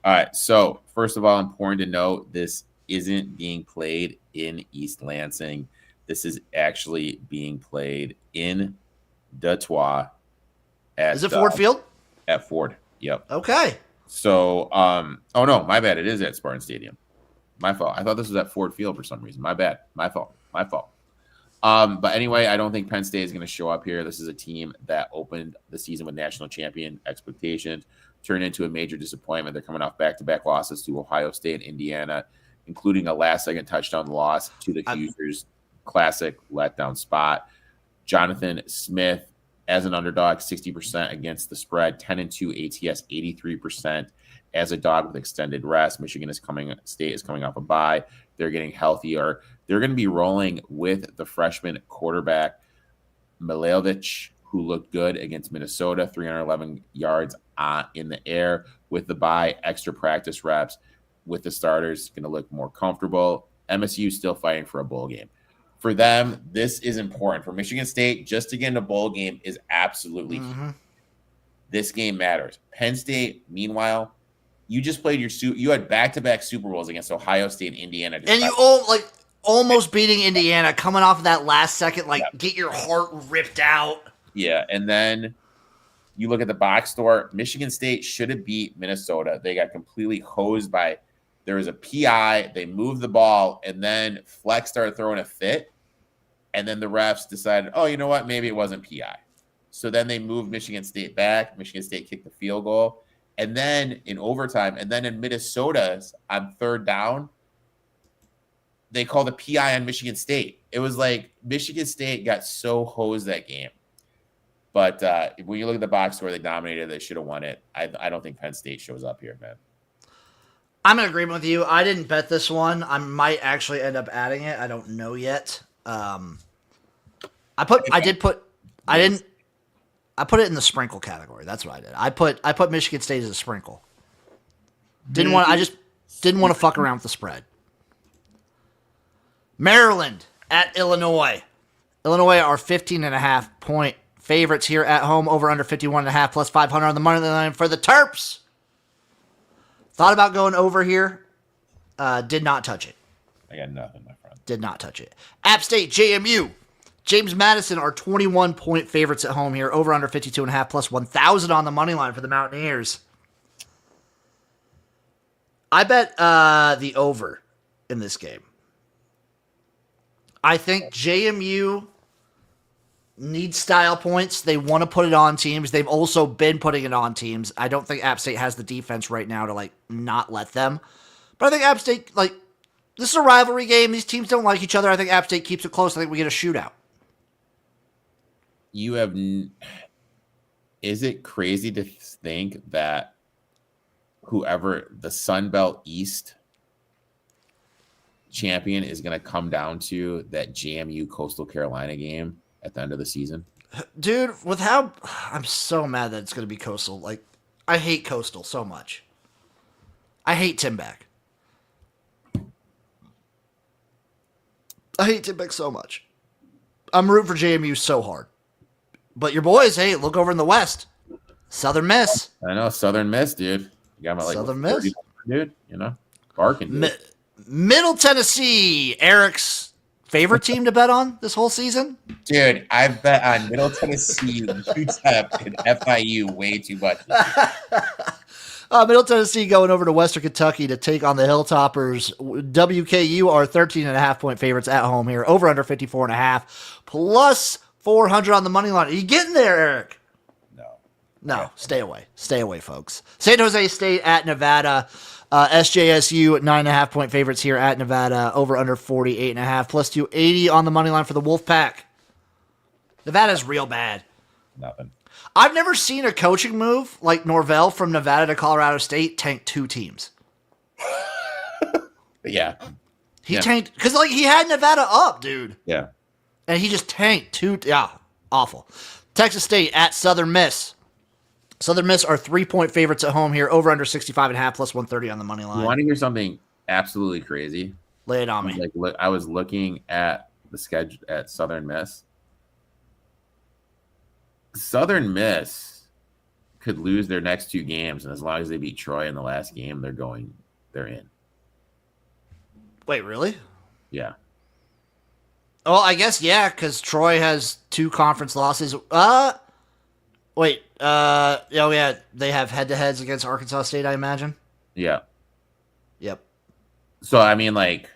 All right. So first of all, important to note, this isn't being played in East Lansing. This is actually being played in Detroit. Is it Ford Field? At Ford. Yep. Okay. So, oh no, my bad. It is at Spartan Stadium. My fault. I thought this was at Ford Field for some reason. My bad. My fault. But anyway, I don't think Penn State is going to show up here. This is a team that opened the season with national champion expectations, turned into a major disappointment. They're coming off back-to-back losses to Ohio State and Indiana, including a last-second touchdown loss to the Hoosiers. Classic letdown spot. Jonathan Smith, as an underdog, 60% against the spread, 10-2 ATS, 83% as a dog with extended rest. Michigan State is coming off a bye. They're getting healthier. They're going to be rolling with the freshman quarterback, Mileovich, who looked good against Minnesota, 311 yards in the air. With the bye, extra practice reps with the starters, going to look more comfortable. MSU still fighting for a bowl game. For them, this is important. For Michigan State, just to get in a bowl game is absolutely key. This game matters. Penn State, meanwhile, you just played you had back-to-back Super Bowls against Ohio State and Indiana. And you almost beating Indiana, coming off of that last second, get your heart ripped out. Yeah, and then you look at the box score. Michigan State should have beat Minnesota. They got completely hosed by – there was a PI. They moved the ball, and then Flex started throwing a fit. And then the refs decided, oh, you know what? Maybe it wasn't PI. So then they moved Michigan State back. Michigan State kicked the field goal. And then in overtime, and then in Minnesota's on third down, they called a PI on Michigan State. It was like Michigan State got so hosed that game. But when you look at the box score, they dominated. They should have won it. I don't think Penn State shows up here, man. I'm in agreement with you. I didn't bet this one. I might actually end up adding it. I don't know yet. I put it in the sprinkle category. That's what I did. I put Michigan State as a sprinkle. I just didn't want to fuck around with the spread. Maryland at Illinois. Illinois are 15.5 point favorites here at home, over under 51.5 plus 500 on the money line for the Terps. Thought about going over here. Did not touch it. I got nothing, my friend. Did not touch it. App State, JMU. James Madison are 21-point favorites at home here. Over under 52.5 plus 1,000 on the money line for the Mountaineers. I bet the over in this game. I think JMU needs style points. They want to put it on teams. They've also been putting it on teams. I don't think App State has the defense right now to not let them. But I think App State, this is a rivalry game. These teams don't like each other. I think App State keeps it close. I think we get a shootout. you have. Is it crazy to think that whoever the Sun Belt East champion is going to come down to that JMU Coastal Carolina game at the end of the season? Dude, with how I'm so mad that it's going to be Coastal. Like, I hate Coastal so much. I hate Tim Beck. I hate Tim Beck so much. I'm rooting for JMU so hard. But your boys, hey, look over in the West. Southern Miss. I know, Southern Miss, dude. You got my Southern Miss. Dude, you know, barking. Dude. Middle Tennessee, Eric's favorite team to bet on this whole season? Dude, I've bet on Middle Tennessee, UTEP, and FIU way too much. Middle Tennessee going over to Western Kentucky to take on the Hilltoppers. WKU are 13.5-point favorites at home here. Over under 54.5. Plus 400 on the money line. Are you getting there, Eric? No, stay away. Stay away, folks. San Jose State at Nevada. SJSU 9.5-point favorites here at Nevada. Over under 48.5. Plus 280 on the money line for the Wolfpack. Nevada's real bad. Nothing. I've never seen a coaching move like Norvell from Nevada to Colorado State tank two teams. Yeah. He tanked, because like he had Nevada up, dude. Yeah. And he just tanked two. Yeah, awful. Texas State at Southern Miss. Southern Miss are 3-point favorites at home here. Over under 65.5 plus 130 on the money line. You want to hear something absolutely crazy? Lay it on me. Like, I was looking at the schedule at Southern Miss. Southern Miss could lose their next two games, and as long as they beat Troy in the last game, they're in. Wait, really? Yeah. Oh, I guess, yeah, because Troy has 2 conference losses. Wait, oh yeah, they have head-to-heads against Arkansas State, I imagine? Yeah. Yep. So, I mean, like,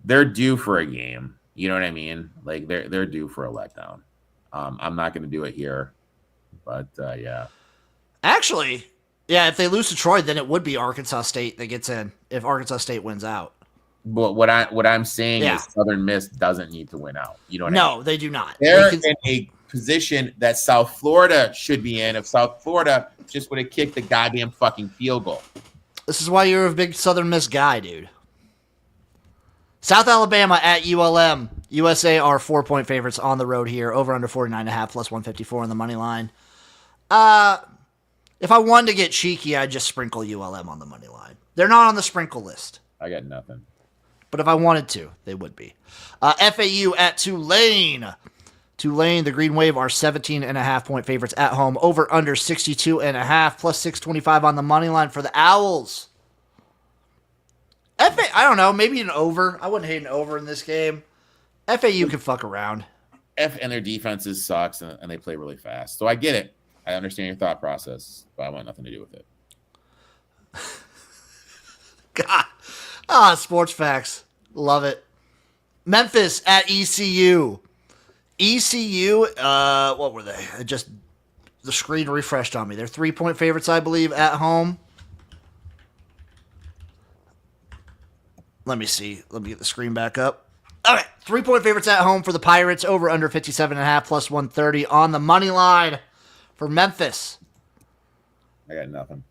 they're due for a game. You know what I mean? Like, they're due for a letdown. I'm not going to do it here, but yeah. Actually, yeah, if they lose to Troy, then it would be Arkansas State that gets in if Arkansas State wins out. But what I'm saying is Southern Miss doesn't need to win out. You know what I mean? No, they do not. They're in a position that South Florida should be in if South Florida just would have kicked the goddamn fucking field goal. This is why you're a big Southern Miss guy, dude. South Alabama at ULM. USA are 4-point favorites on the road here. Over under 49.5 plus 154 on the money line. If I wanted to get cheeky, I'd just sprinkle ULM on the money line. They're not on the sprinkle list. I got nothing. But if I wanted to, they would be. FAU at Tulane. Tulane, the Green Wave, are 17.5-point favorites at home. Over under 62.5 plus 625 on the money line for the Owls. I don't know, maybe an over. I wouldn't hate an over in this game. FAU can fuck around. And their defenses sucks, and they play really fast. So I get it. I understand your thought process, but I want nothing to do with it. God. Sports facts. Love it. Memphis at ECU. ECU, what were they? The screen refreshed on me. They're 3-point favorites, I believe, at home. Let me see. Let me get the screen back up. All right, 3-point favorites at home for the Pirates. Over under 57.5 plus 130 on the money line for Memphis. I got nothing.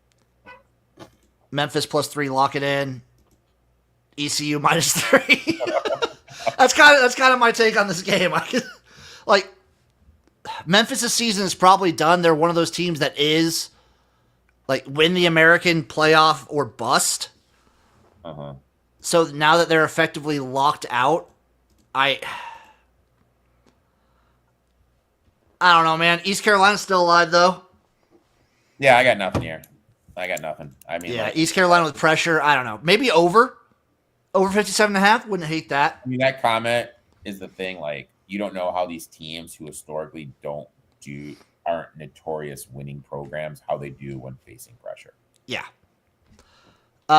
Memphis plus 3, lock it in. ECU minus 3. That's kind of my take on this game. Like, Memphis' season is probably done. They're one of those teams that is like win the American playoff or bust. Uh-huh. So now that they're effectively locked out, I don't know, man. East Carolina's still alive, though. Yeah, I got nothing here. I got nothing. I mean, yeah, East Carolina with pressure. I don't know. Maybe over 57.5. Wouldn't hate that. I mean, that comment is the thing. Like, you don't know how these teams who historically aren't notorious winning programs, how they do when facing pressure. Yeah.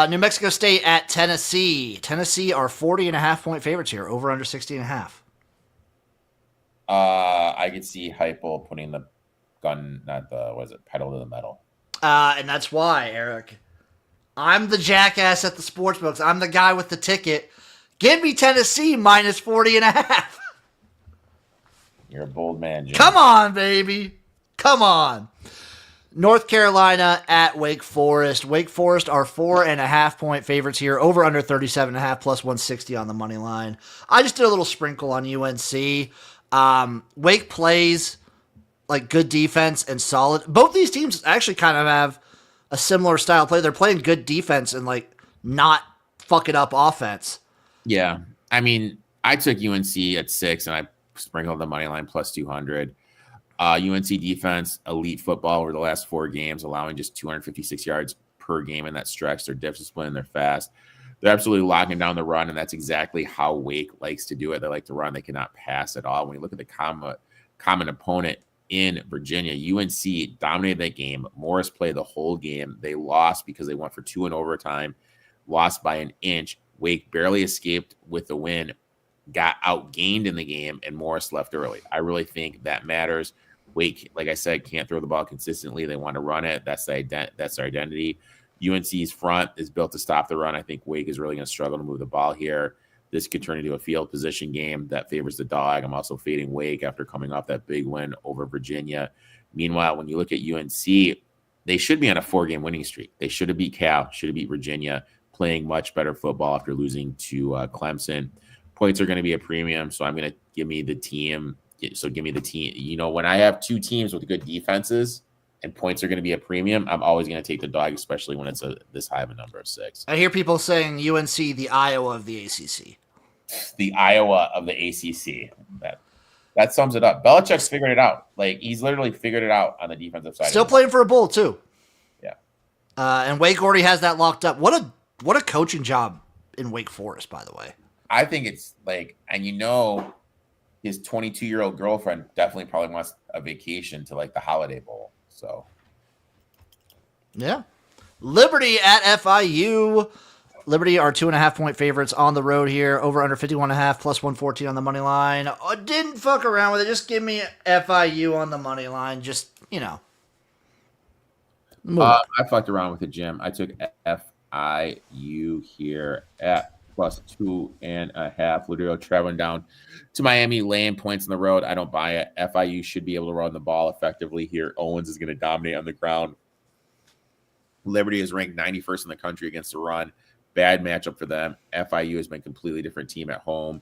New Mexico State at Tennessee. Tennessee are 40.5-point favorites here. Over under 60.5. I could see Heupel putting the pedal to the metal. And that's why, Eric. I'm the jackass at the sportsbooks. I'm the guy with the ticket. Give me Tennessee minus 40.5. You're a bold man, Jim. Come on, baby. Come on. North Carolina at Wake Forest. Wake Forest are 4.5-point favorites here. Over under 37.5 plus 160 on the money line. I just did a little sprinkle on UNC. Wake plays like good defense and solid. Both these teams actually kind of have a similar style of play. They're playing good defense and like not fucking up offense. Yeah. I mean, I took UNC at 6 and I sprinkled the money line plus 200. UNC defense, elite football over the last 4 games, allowing just 256 yards per game in that stretch. They're disciplined. They're fast. They're absolutely locking down the run, and that's exactly how Wake likes to do it. They like to run. They cannot pass at all. When you look at the common opponent in Virginia, UNC dominated that game. Morris played the whole game. They lost because they went for 2 in overtime, lost by an inch. Wake barely escaped with the win, got outgained in the game, and Morris left early. I really think that matters. Wake, like I said, can't throw the ball consistently. They want to run it. That's their identity. UNC's front is built to stop the run. I think Wake is really going to struggle to move the ball here. This could turn into a field position game that favors the dog. I'm also fading Wake after coming off that big win over Virginia. Meanwhile, when you look at UNC, they should be on a 4-game winning streak. They should have beat Cal, should have beat Virginia, playing much better football after losing to Clemson. Points are going to be a premium, so I'm going to give me the team. So give me the team. You know, when I have 2 teams with good defenses and points are going to be a premium, I'm always going to take the dog, especially when it's this high of a number of 6. I hear people saying UNC the Iowa of the ACC. The Iowa of the ACC. That sums it up. Belichick's figured it out. Like, he's literally figured it out on the defensive side. Still playing for a bowl, too. Yeah. And Wake already has that locked up. What a coaching job in Wake Forest, by the way. I think it's like, and you know, his 22-year-old girlfriend definitely probably wants a vacation to like the Holiday Bowl. So, yeah. Liberty at FIU. Liberty are 2.5-point favorites on the road here. Over under 51.5 plus 114 on the money line. Oh, didn't fuck around with it. Just give me FIU on the money line. Just, you know. I fucked around with it, Jim. I took FIU here at plus 2.5. Literally traveling down to Miami, laying points on the road. I don't buy it. FIU should be able to run the ball effectively here. Owens is going to dominate on the ground. Liberty is ranked 91st in the country against the run. Bad matchup for them. FIU has been a completely different team at home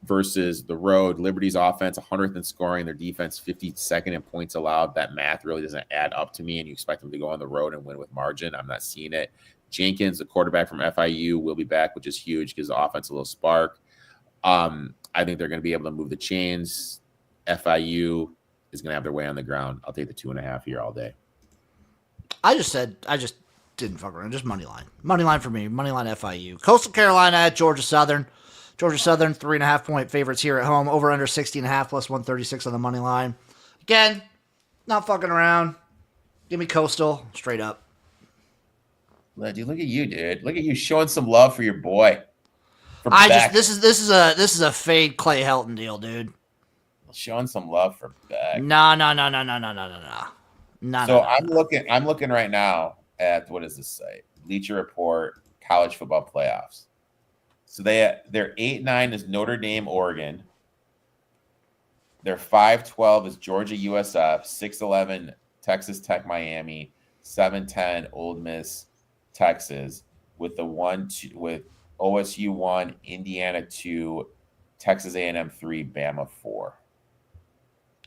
versus the road. Liberty's offense 100th in scoring. Their defense 52nd in points allowed. That math really doesn't add up to me, and you expect them to go on the road and win with margin. I'm not seeing it. Jenkins, the quarterback from FIU, will be back, which is huge because the offense a little spark. I think they're going to be able to move the chains. FIU is going to have their way on the ground. I'll take the 2.5 here all day. I just didn't fuck around. Just money line. Money line for me. Money line FIU. Coastal Carolina at Georgia Southern. Georgia Southern, 3.5-point favorites here at home. Over under 60.5 plus 136 on the money line. Again, not fucking around. Give me Coastal straight up. Dude, look at you, dude. Look at you showing some love for your boy. This is a fade Clay Helton deal, dude. Showing some love for Beck. No. I'm looking right now at, what is this site? Bleacher Report, college football playoffs. So their 8-9 is Notre Dame, Oregon. Their 5-12 is Georgia, USF. 6-11 Texas Tech, Miami. 7-10 Ole Miss, Texas. With with OSU 1, Indiana 2, Texas A&M 3, Bama 4.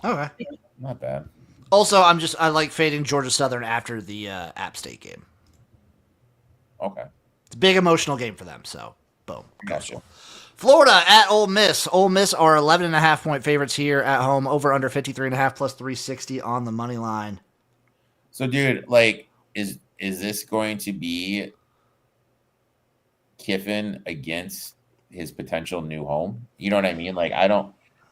Okay, not bad. Also, I like fading Georgia Southern after the App State game. Okay. It's a big emotional game for them, so boom. Gotcha. Florida at Ole Miss. Ole Miss are 11.5-point favorites here at home. Over under 53.5 plus 360 on the money line. So, dude, like, is this going to be Kiffin against his potential new home? You know what I mean? Like,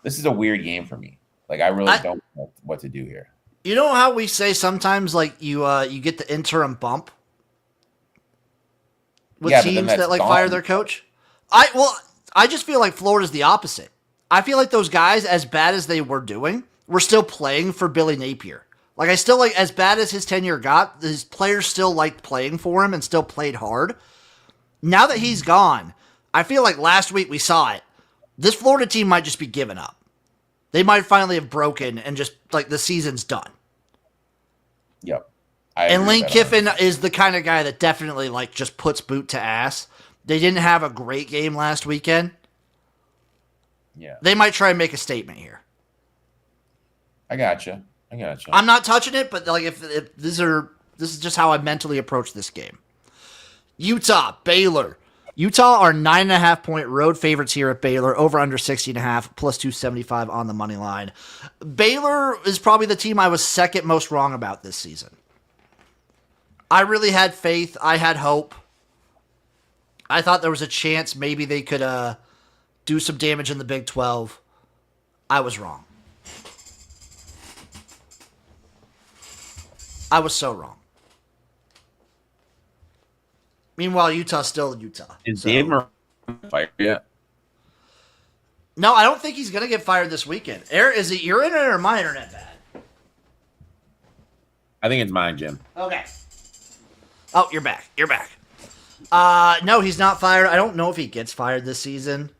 this is a weird game for me. Like, I really don't know what to do here. You know how we say sometimes, like, you get the interim bump with teams that like fire their coach? I just feel like Florida's the opposite. I feel like those guys, as bad as they were doing, were still playing for Billy Napier. Like, I still like, as bad as his tenure got, his players still liked playing for him and still played hard. Now that he's gone, I feel like last week we saw it. This Florida team might just be giving up. They might finally have broken and just like the season's done. Yep. And Lane Kiffin is the kind of guy that definitely like just puts boot to ass. They didn't have a great game last weekend. Yeah. They might try and make a statement here. I gotcha. I'm not touching it, but like if this is just how I mentally approach this game. Utah, Baylor. Utah are 9.5-point road favorites here at Baylor, over under 60.5, plus 275 on the money line. Baylor is probably the team I was second most wrong about this season. I really had faith. I had hope. I thought there was a chance maybe they could do some damage in the Big 12. I was wrong. I was so wrong. Meanwhile, Utah's still Utah. Is Dave Moran fired yet? No, I don't think he's going to get fired this weekend. Is it your internet or my internet bad? I think it's mine, Jim. Okay. Oh, you're back. No, he's not fired. I don't know if he gets fired this season.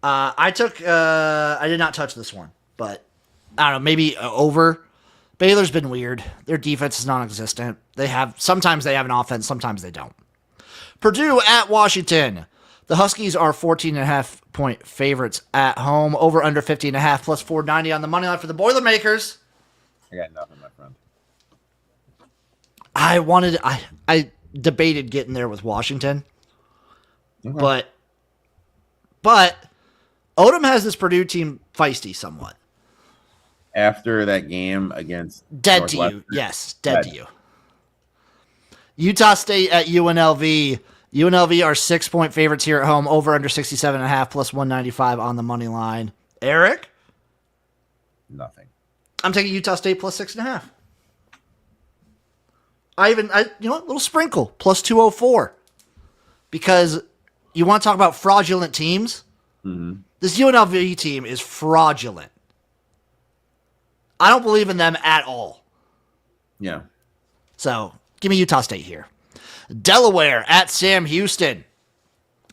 I did not touch this one, but I don't know, maybe over. Baylor's been weird. Their defense is non-existent. Sometimes they have an offense, sometimes they don't. Purdue at Washington. The Huskies are 14.5-point favorites at home, over under 50.5, plus 490 on the money line for the Boilermakers. I got nothing, my friend. I debated getting there with Washington, but Odom has this Purdue team feisty somewhat. After that game against Dead to you. Yes, dead to you. Utah State at UNLV. UNLV are 6-point favorites here at home, over under 67.5, plus 195 on the money line. Eric? Nothing. I'm taking Utah State plus 6.5. Little sprinkle, plus 204. Because you want to talk about fraudulent teams? Mm-hmm. This UNLV team is fraudulent. I don't believe in them at all. Yeah. So, give me Utah State here. Delaware at Sam Houston.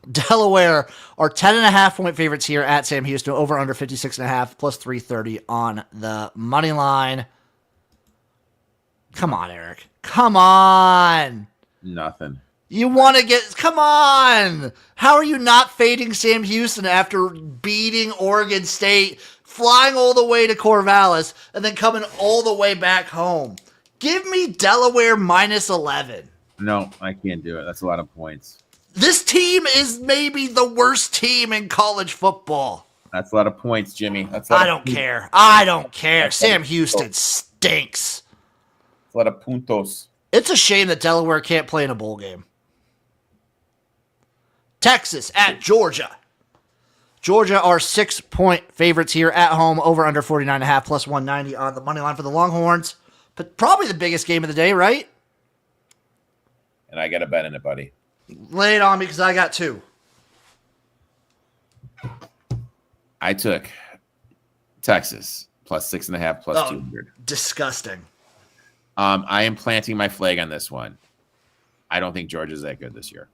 Delaware are 10.5-point favorites here at Sam Houston, over under 56.5, plus 330 on the money line. Come on, Eric. Come on. Nothing. You want to come on. How are you not fading Sam Houston after beating Oregon State, flying all the way to Corvallis, and then coming all the way back home? Give me Delaware minus 11. No, I can't do it. That's a lot of points. This team is maybe the worst team in college football. That's a lot of points, Jimmy. I don't care. Sam Houston stinks. That's a lot of puntos. It's a shame that Delaware can't play in a bowl game. Texas at Georgia. Georgia are 6-point favorites here at home, over under 49.5, plus 190 on the money line for the Longhorns. But probably the biggest game of the day, right? And I got a bet in it, buddy. Lay it on me because I got two. I took Texas plus 6.5, plus 200. Disgusting. I am planting my flag on this one. I don't think Georgia's that good this year.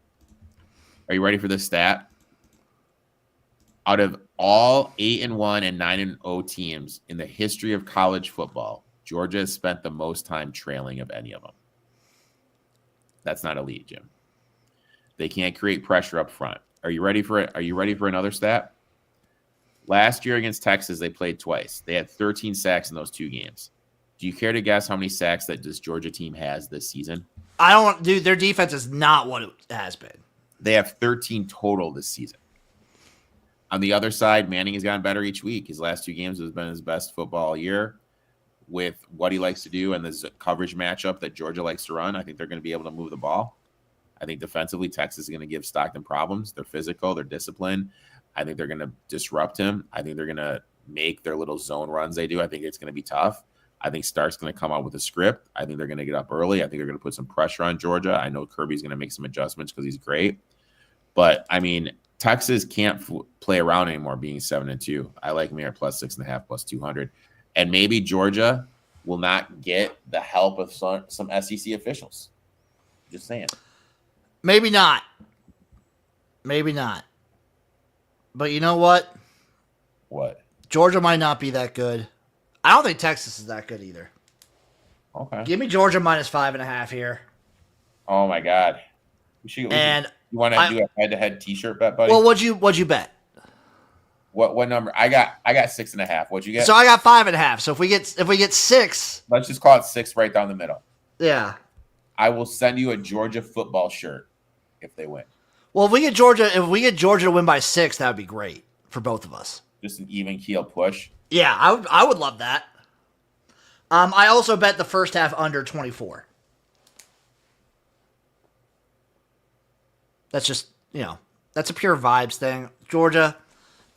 Are you ready for this stat? Out of all 8-1 and 9-0 teams in the history of college football, Georgia has spent the most time trailing of any of them. That's not elite, Jim. They can't create pressure up front. Are you ready for it? Are you ready for another stat? Last year against Texas, they played twice. They had 13 sacks in those two games. Do you care to guess how many sacks that this Georgia team has this season? Their defense is not what it has been. They have 13 total this season. On the other side, Manning has gotten better each week. His last two games has been his best football all year. With what he likes to do and this coverage matchup that Georgia likes to run, I think they're going to be able to move the ball. I think defensively, Texas is going to give Stockton problems. They're physical. They're disciplined. I think they're going to disrupt him. I think they're going to make their little zone runs they do. I think it's going to be tough. I think Stark's going to come out with a script. I think they're going to get up early. I think they're going to put some pressure on Georgia. I know Kirby's going to make some adjustments because he's great. But, I mean, Texas can't play around anymore being 7-2. I like them here at plus 6.5, plus 200. And maybe Georgia will not get the help of some SEC officials. Just saying. Maybe not. But you know what? What? Georgia might not be that good. I don't think Texas is that good either. Okay. Give me Georgia minus 5.5 here. Oh my God. You want to do a head-to-head T-shirt bet, buddy? Well, what'd you bet? What number? I got 6.5. What'd you get? So I got 5.5. So if we get 6, let's just call it 6 right down the middle. Yeah. I will send you a Georgia football shirt if they win. Well, if we get Georgia to win by 6, that would be great for both of us. Just an even keel push. Yeah, I would love that. I also bet the first half under 24. That's just, that's a pure vibes thing. Georgia,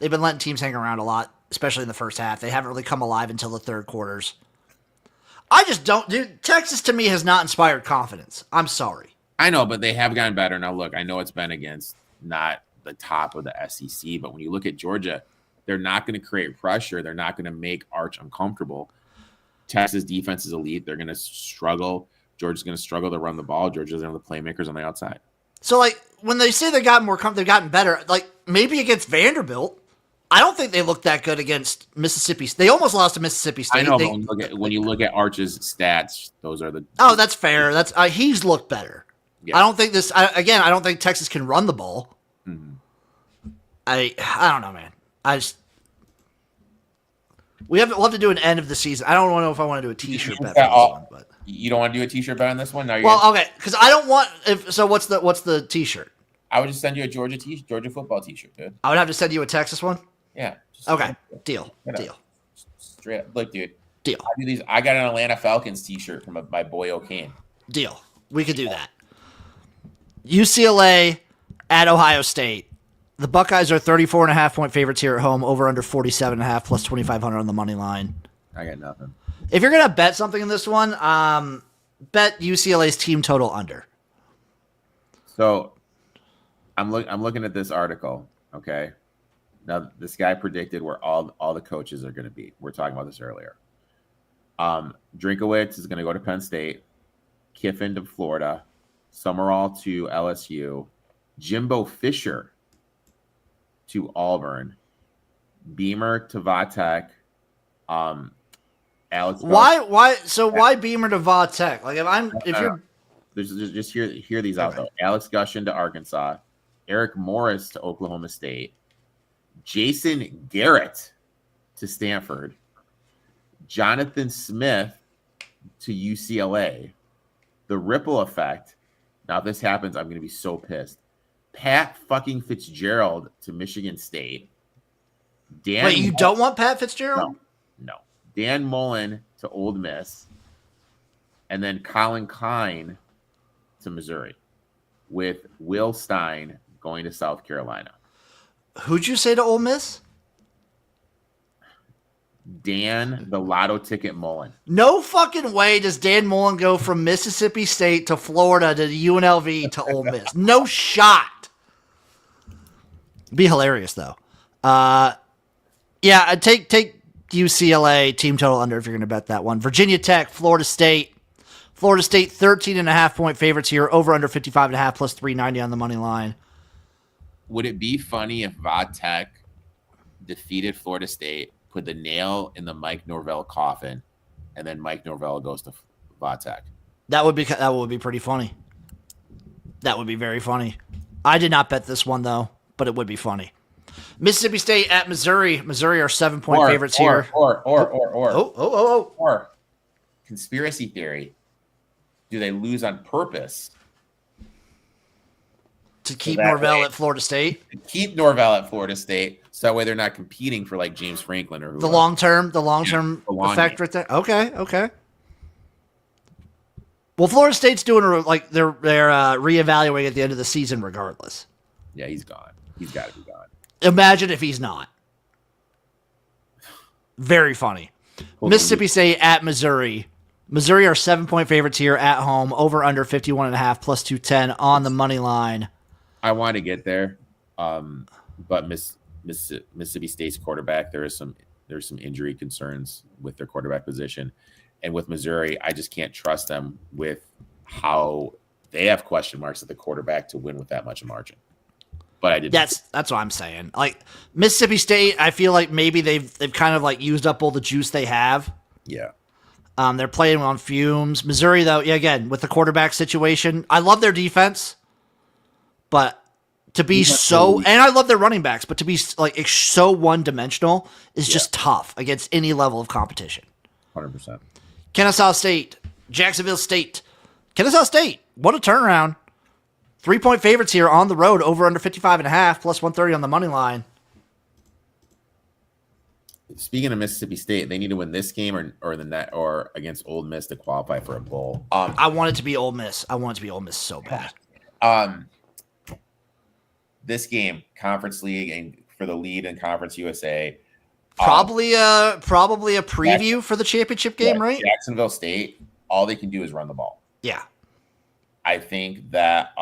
they've been letting teams hang around a lot, especially in the first half. They haven't really come alive until the third quarters. I just don't, dude. Texas to me has not inspired confidence. I'm sorry. I know, but they have gotten better. Now, look, I know it's been against not the top of the SEC, but when you look at Georgia, they're not going to create pressure. They're not going to make Arch uncomfortable. Texas defense is elite. They're going to struggle. Georgia's going to struggle to run the ball. Georgia's going to have the playmakers on the outside. So, when they say they've gotten better, maybe against Vanderbilt, I don't think they looked that good against Mississippi. They almost lost to Mississippi State. I know, but when you look at Arch's stats, those are the. Oh, that's fair. He's looked better. Yeah. I don't think I don't think Texas can run the ball. Mm-hmm. I don't know, man. We'll have to do an end of the season. I don't know if I want to do a T-shirt bet for this one, but you don't want to do a T-shirt bet on this one. Okay, because I don't want. What's the T-shirt? I would just send you a Georgia football T-shirt, dude. I would have to send you a Texas one. Yeah. Okay. Deal. Straight up. Look, dude. Deal. I got an Atlanta Falcons T-shirt from my boy O'Kane. Deal. We could do that. UCLA at Ohio State. The Buckeyes are 34.5-point favorites here at home, over under 47.5 plus 2,500 on the money line. I got nothing. If you're gonna bet something in this one, bet UCLA's team total under. So, I'm looking at this article. Okay, now this guy predicted where all the coaches are going to be. We're talking about this earlier. Drinkowitz is going to go to Penn State, Kiffin to Florida, Summerall to LSU, Jimbo Fisher to Auburn, Beamer to Vatech, Alex. Why Beamer to Vatech? Just hear these out though. Alex Gushin to Arkansas, Eric Morris to Oklahoma State, Jason Garrett to Stanford, Jonathan Smith to UCLA. The ripple effect. Now, if this happens, I'm going to be so pissed. Pat fucking Fitzgerald to Michigan State. Wait, you don't want Pat Fitzgerald? No. Dan Mullen to Ole Miss. And then Colin Kine to Missouri. With Will Stein going to South Carolina. Who'd you say to Ole Miss? Dan, the lotto ticket Mullen. No fucking way does Dan Mullen go from Mississippi State to Florida to the UNLV to Ole Miss. No shot. Be hilarious though. Yeah, take UCLA team total under if you're going to bet that one. Virginia Tech, Florida State. Florida State 13.5-point favorites here, over under 55.5 plus 390 on the money line. Would it be funny if Vatech defeated Florida State, put the nail in the Mike Norvell coffin, and then Mike Norvell goes to Vatech? That would be pretty funny. That would be very funny. I did not bet this one though, but it would be funny. Mississippi State at Missouri. Missouri are 7-point favorites here. Or conspiracy theory. Do they lose on purpose? To keep Norvell at Florida State? To keep Norvell at Florida State, so that way they're not competing for like James Franklin or the long term effect right there. Okay. Well, Florida State's doing they're reevaluating at the end of the season regardless. Yeah, he's gone. He's got to be gone. Imagine if he's not. Very funny. Mississippi State at Missouri. Missouri are 7-point favorites here at home, over under 51.5 plus 210 on the money line. I want to get there, but Mississippi State's quarterback, there's some injury concerns with their quarterback position, and with Missouri, I just can't trust them with how they have question marks at the quarterback to win with that much margin. but I did. That's what I'm saying. Like Mississippi State, I feel like maybe they've kind of like used up all the juice they have. Yeah. They're playing on fumes. Missouri, though, yeah, again, with the quarterback situation, I love their defense, but to be and I love their running backs, but to be like so one-dimensional is just tough against any level of competition. 100%. Kennesaw State, Jacksonville State. Kennesaw State, what a turnaround. 3-point favorites here on the road, over under 55.5, plus 130 on the money line. Speaking of Mississippi State, they need to win this game or against Ole Miss to qualify for a bowl. I want it to be Ole Miss. I want it to be Ole Miss so bad. This game, Conference League, and for the lead in Conference USA. Probably a preview for the championship game, right? Jacksonville State, all they can do is run the ball. Yeah. I think that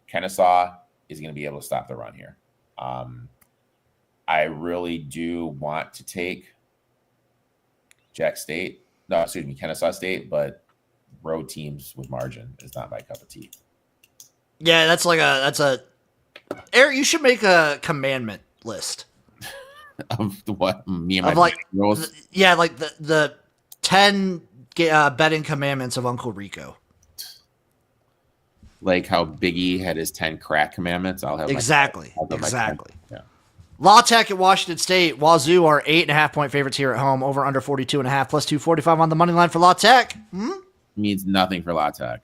Kennesaw is going to be able to stop the run here. I really do want to take Kennesaw State, but road teams with margin is not my cup of tea. Yeah, Eric, you should make a commandment list. Of what? Me and my like girls? Like the 10 betting commandments of Uncle Rico. Like how Biggie had his 10 crack commandments. I'll have exactly. Yeah. La Tech at Washington State. Wazoo are 8.5-point favorites here at home. Over under 42.5, plus 245 on the money line for La Tech. Means nothing for La Tech.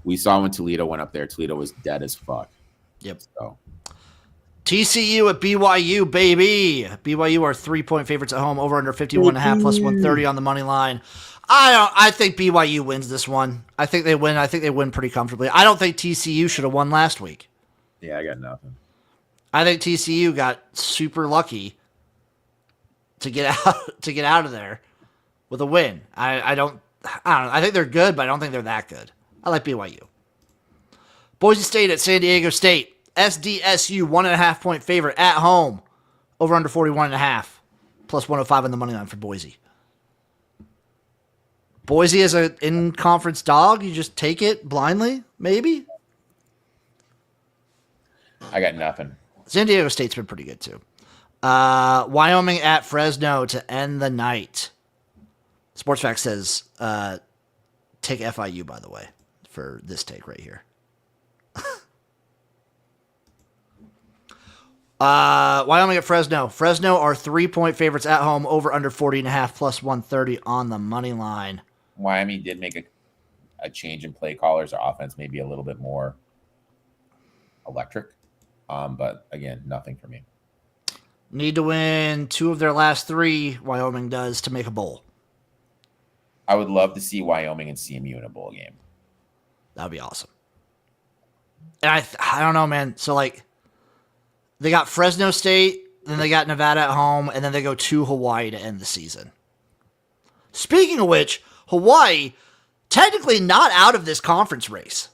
We saw when Toledo went up there. Toledo was dead as fuck. Yep. So. TCU at BYU, baby. BYU are 3-point favorites at home. Over under 51.5, plus 130 on the money line. I think BYU wins this one. I think they win. I think they win pretty comfortably. I don't think TCU should have won last week. Yeah, I got nothing. I think TCU got super lucky to get out of there with a win. I don't know. I think they're good, but I don't think they're that good. I like BYU. Boise State at San Diego State. SDSU 1.5-point favorite at home. Over under 41.5, plus 105 on the money line for Boise. Boise is an in-conference dog. You just take it blindly, maybe? I got nothing. San Diego State's been pretty good, too. Wyoming at Fresno to end the night. SportsFact says take FIU, by the way, for this take right here. Wyoming at Fresno. Fresno are 3-point favorites at home. Over under 40.5, plus 130 on the money line. Wyoming did make a change in play callers. Their offense may be a little bit more electric. But again, nothing for me. Need to win 2 of their last 3, Wyoming does, to make a bowl. I would love to see Wyoming and CMU in a bowl game. That would be awesome. And I don't know, man. So, like, they got Fresno State, then they got Nevada at home, and then they go to Hawaii to end the season. Speaking of which, Hawaii, technically not out of this conference race.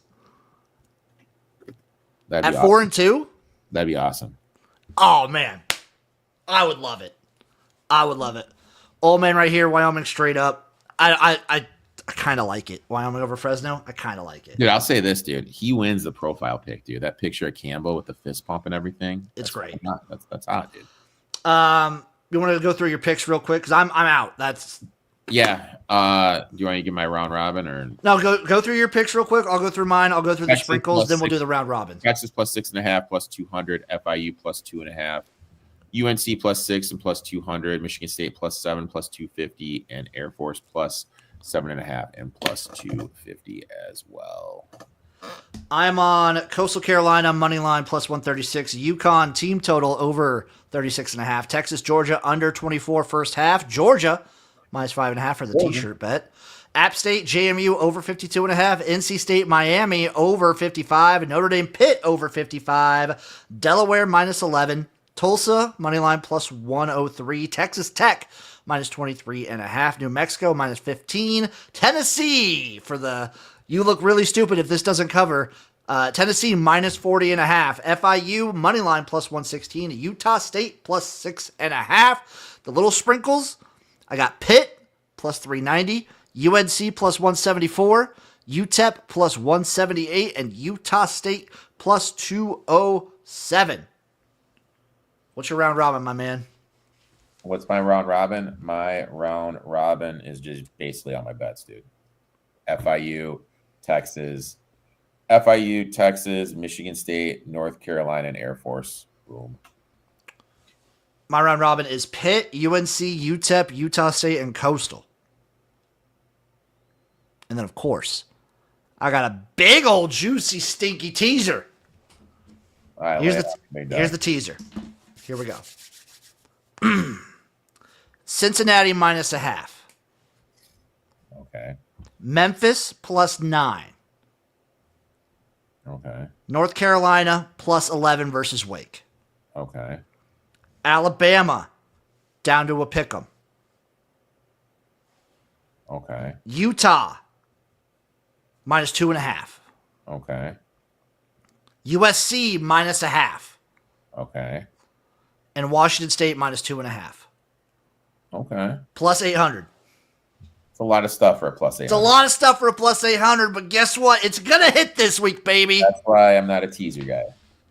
At 4-2? That'd be awesome. Oh, man. I would love it. Old man right here, Wyoming straight up. I kind of like it. Wyoming over Fresno, I kind of like it. Dude, I'll say this, dude. He wins the profile pick, dude. That picture of Campbell with the fist pump and everything. It's great. That's hot, dude. You want to go through your picks real quick? Because I'm out. Yeah. Do you want to give my round robin or no? Go through your picks real quick. I'll go through mine. I'll go through the sprinkles. Then we'll do the round robin. Texas plus 6.5 plus 200. FIU plus 2.5. UNC plus 6 and plus 200. Michigan State plus 7 plus 250, and Air Force plus 7.5 and plus 250 as well. I'm on Coastal Carolina money line plus 136. UConn team total over 36.5. Texas Georgia under 24 first half. Georgia minus 5.5 for the t-shirt bet. App State JMU over 52.5. NC State Miami over 55. Notre Dame Pitt over 55. Delaware minus 11. Tulsa money line plus 103. Texas Tech minus 23.5. New Mexico minus 15. Tennessee for the you look really stupid if this doesn't cover. Tennessee minus 40.5. FIU money line plus 116. Utah State plus 6.5. The little sprinkles. I got Pitt plus 390. UNC plus 174. UTEP plus 178. And Utah State plus 207. What's your round robin, my man? What's my round robin? My round robin is just basically on my bets, dude. FIU, Texas, Michigan State, North Carolina, and Air Force. Boom. My round robin is Pitt, UNC, UTEP, Utah State, and Coastal. And then, of course, I got a big old juicy stinky teaser. All right, here's the teaser. Here we go. Cincinnati minus a half. Okay. Memphis plus 9. Okay. North Carolina plus 11 versus Wake. Okay. Alabama down to a pick'em. Okay. Utah minus 2.5. Okay. USC minus a half. Okay. And Washington State minus 2.5. Okay. Plus 800. It's a lot of stuff for a plus 800. It's a lot of stuff for a plus 800, but guess what? It's going to hit this week, baby. That's why I'm not a teaser guy,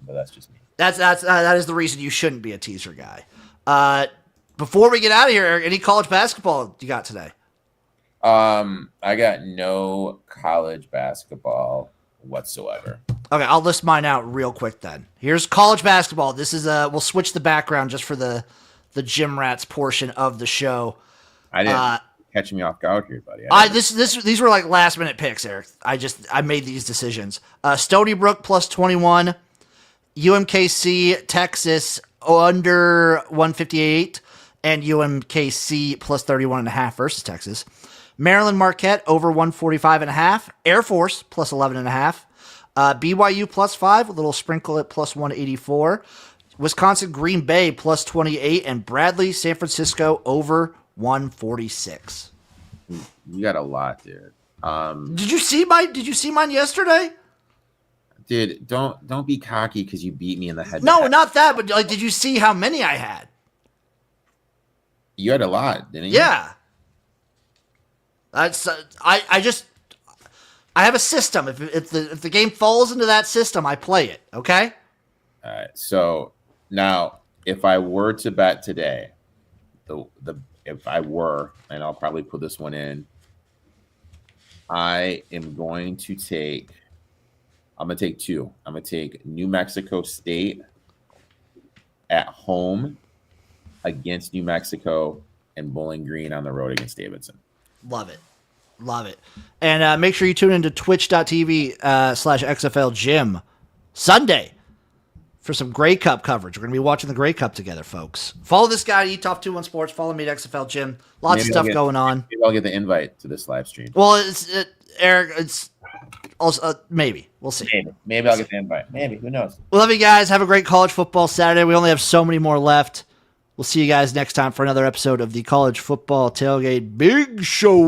but that's just me. That is the reason you shouldn't be a teaser guy. Before we get out of here, Eric, any college basketball you got today? I got no college basketball whatsoever. Okay, I'll list mine out real quick then. Here's college basketball. This is we'll switch the background just for the gym rats portion of the show. I didn't catch me off guard here, buddy. These were like last minute picks, Eric. I made these decisions. Stony Brook plus 21, UMKC Texas under 158, and UMKC plus 31.5 versus Texas. Maryland Marquette over 145.5. Air Force plus 11.5. BYU plus 5, a little sprinkle at plus 184. Wisconsin Green Bay plus 28, and Bradley San Francisco over 146. You got a lot, dude. Did you see mine yesterday? Dude, don't be cocky because you beat me in the head. No, not that, but like, did you see how many I had? You had a lot, didn't you? Yeah. That's I have a system. If the game falls into that system, I play it. Okay. All right. So now, if I were to bet today, if I were, and I'll probably put this one in, I'm going to take two. I'm going to take New Mexico State at home against New Mexico and Bowling Green on the road against Davidson. Love it. And make sure you tune into twitch.tv/XFL Gym Sunday for some Grey Cup coverage. We're going to be watching the Grey Cup together, folks. Follow this guy at eToff21 Sports. Follow me at XFL Gym. Lots of stuff going on. Maybe I'll get the invite to this live stream. Well, Eric, it's also maybe. We'll see. Maybe I'll get the invite. Maybe. Who knows? We love you guys. Have a great college football Saturday. We only have so many more left. We'll see you guys next time for another episode of the College Football Tailgate Big Show.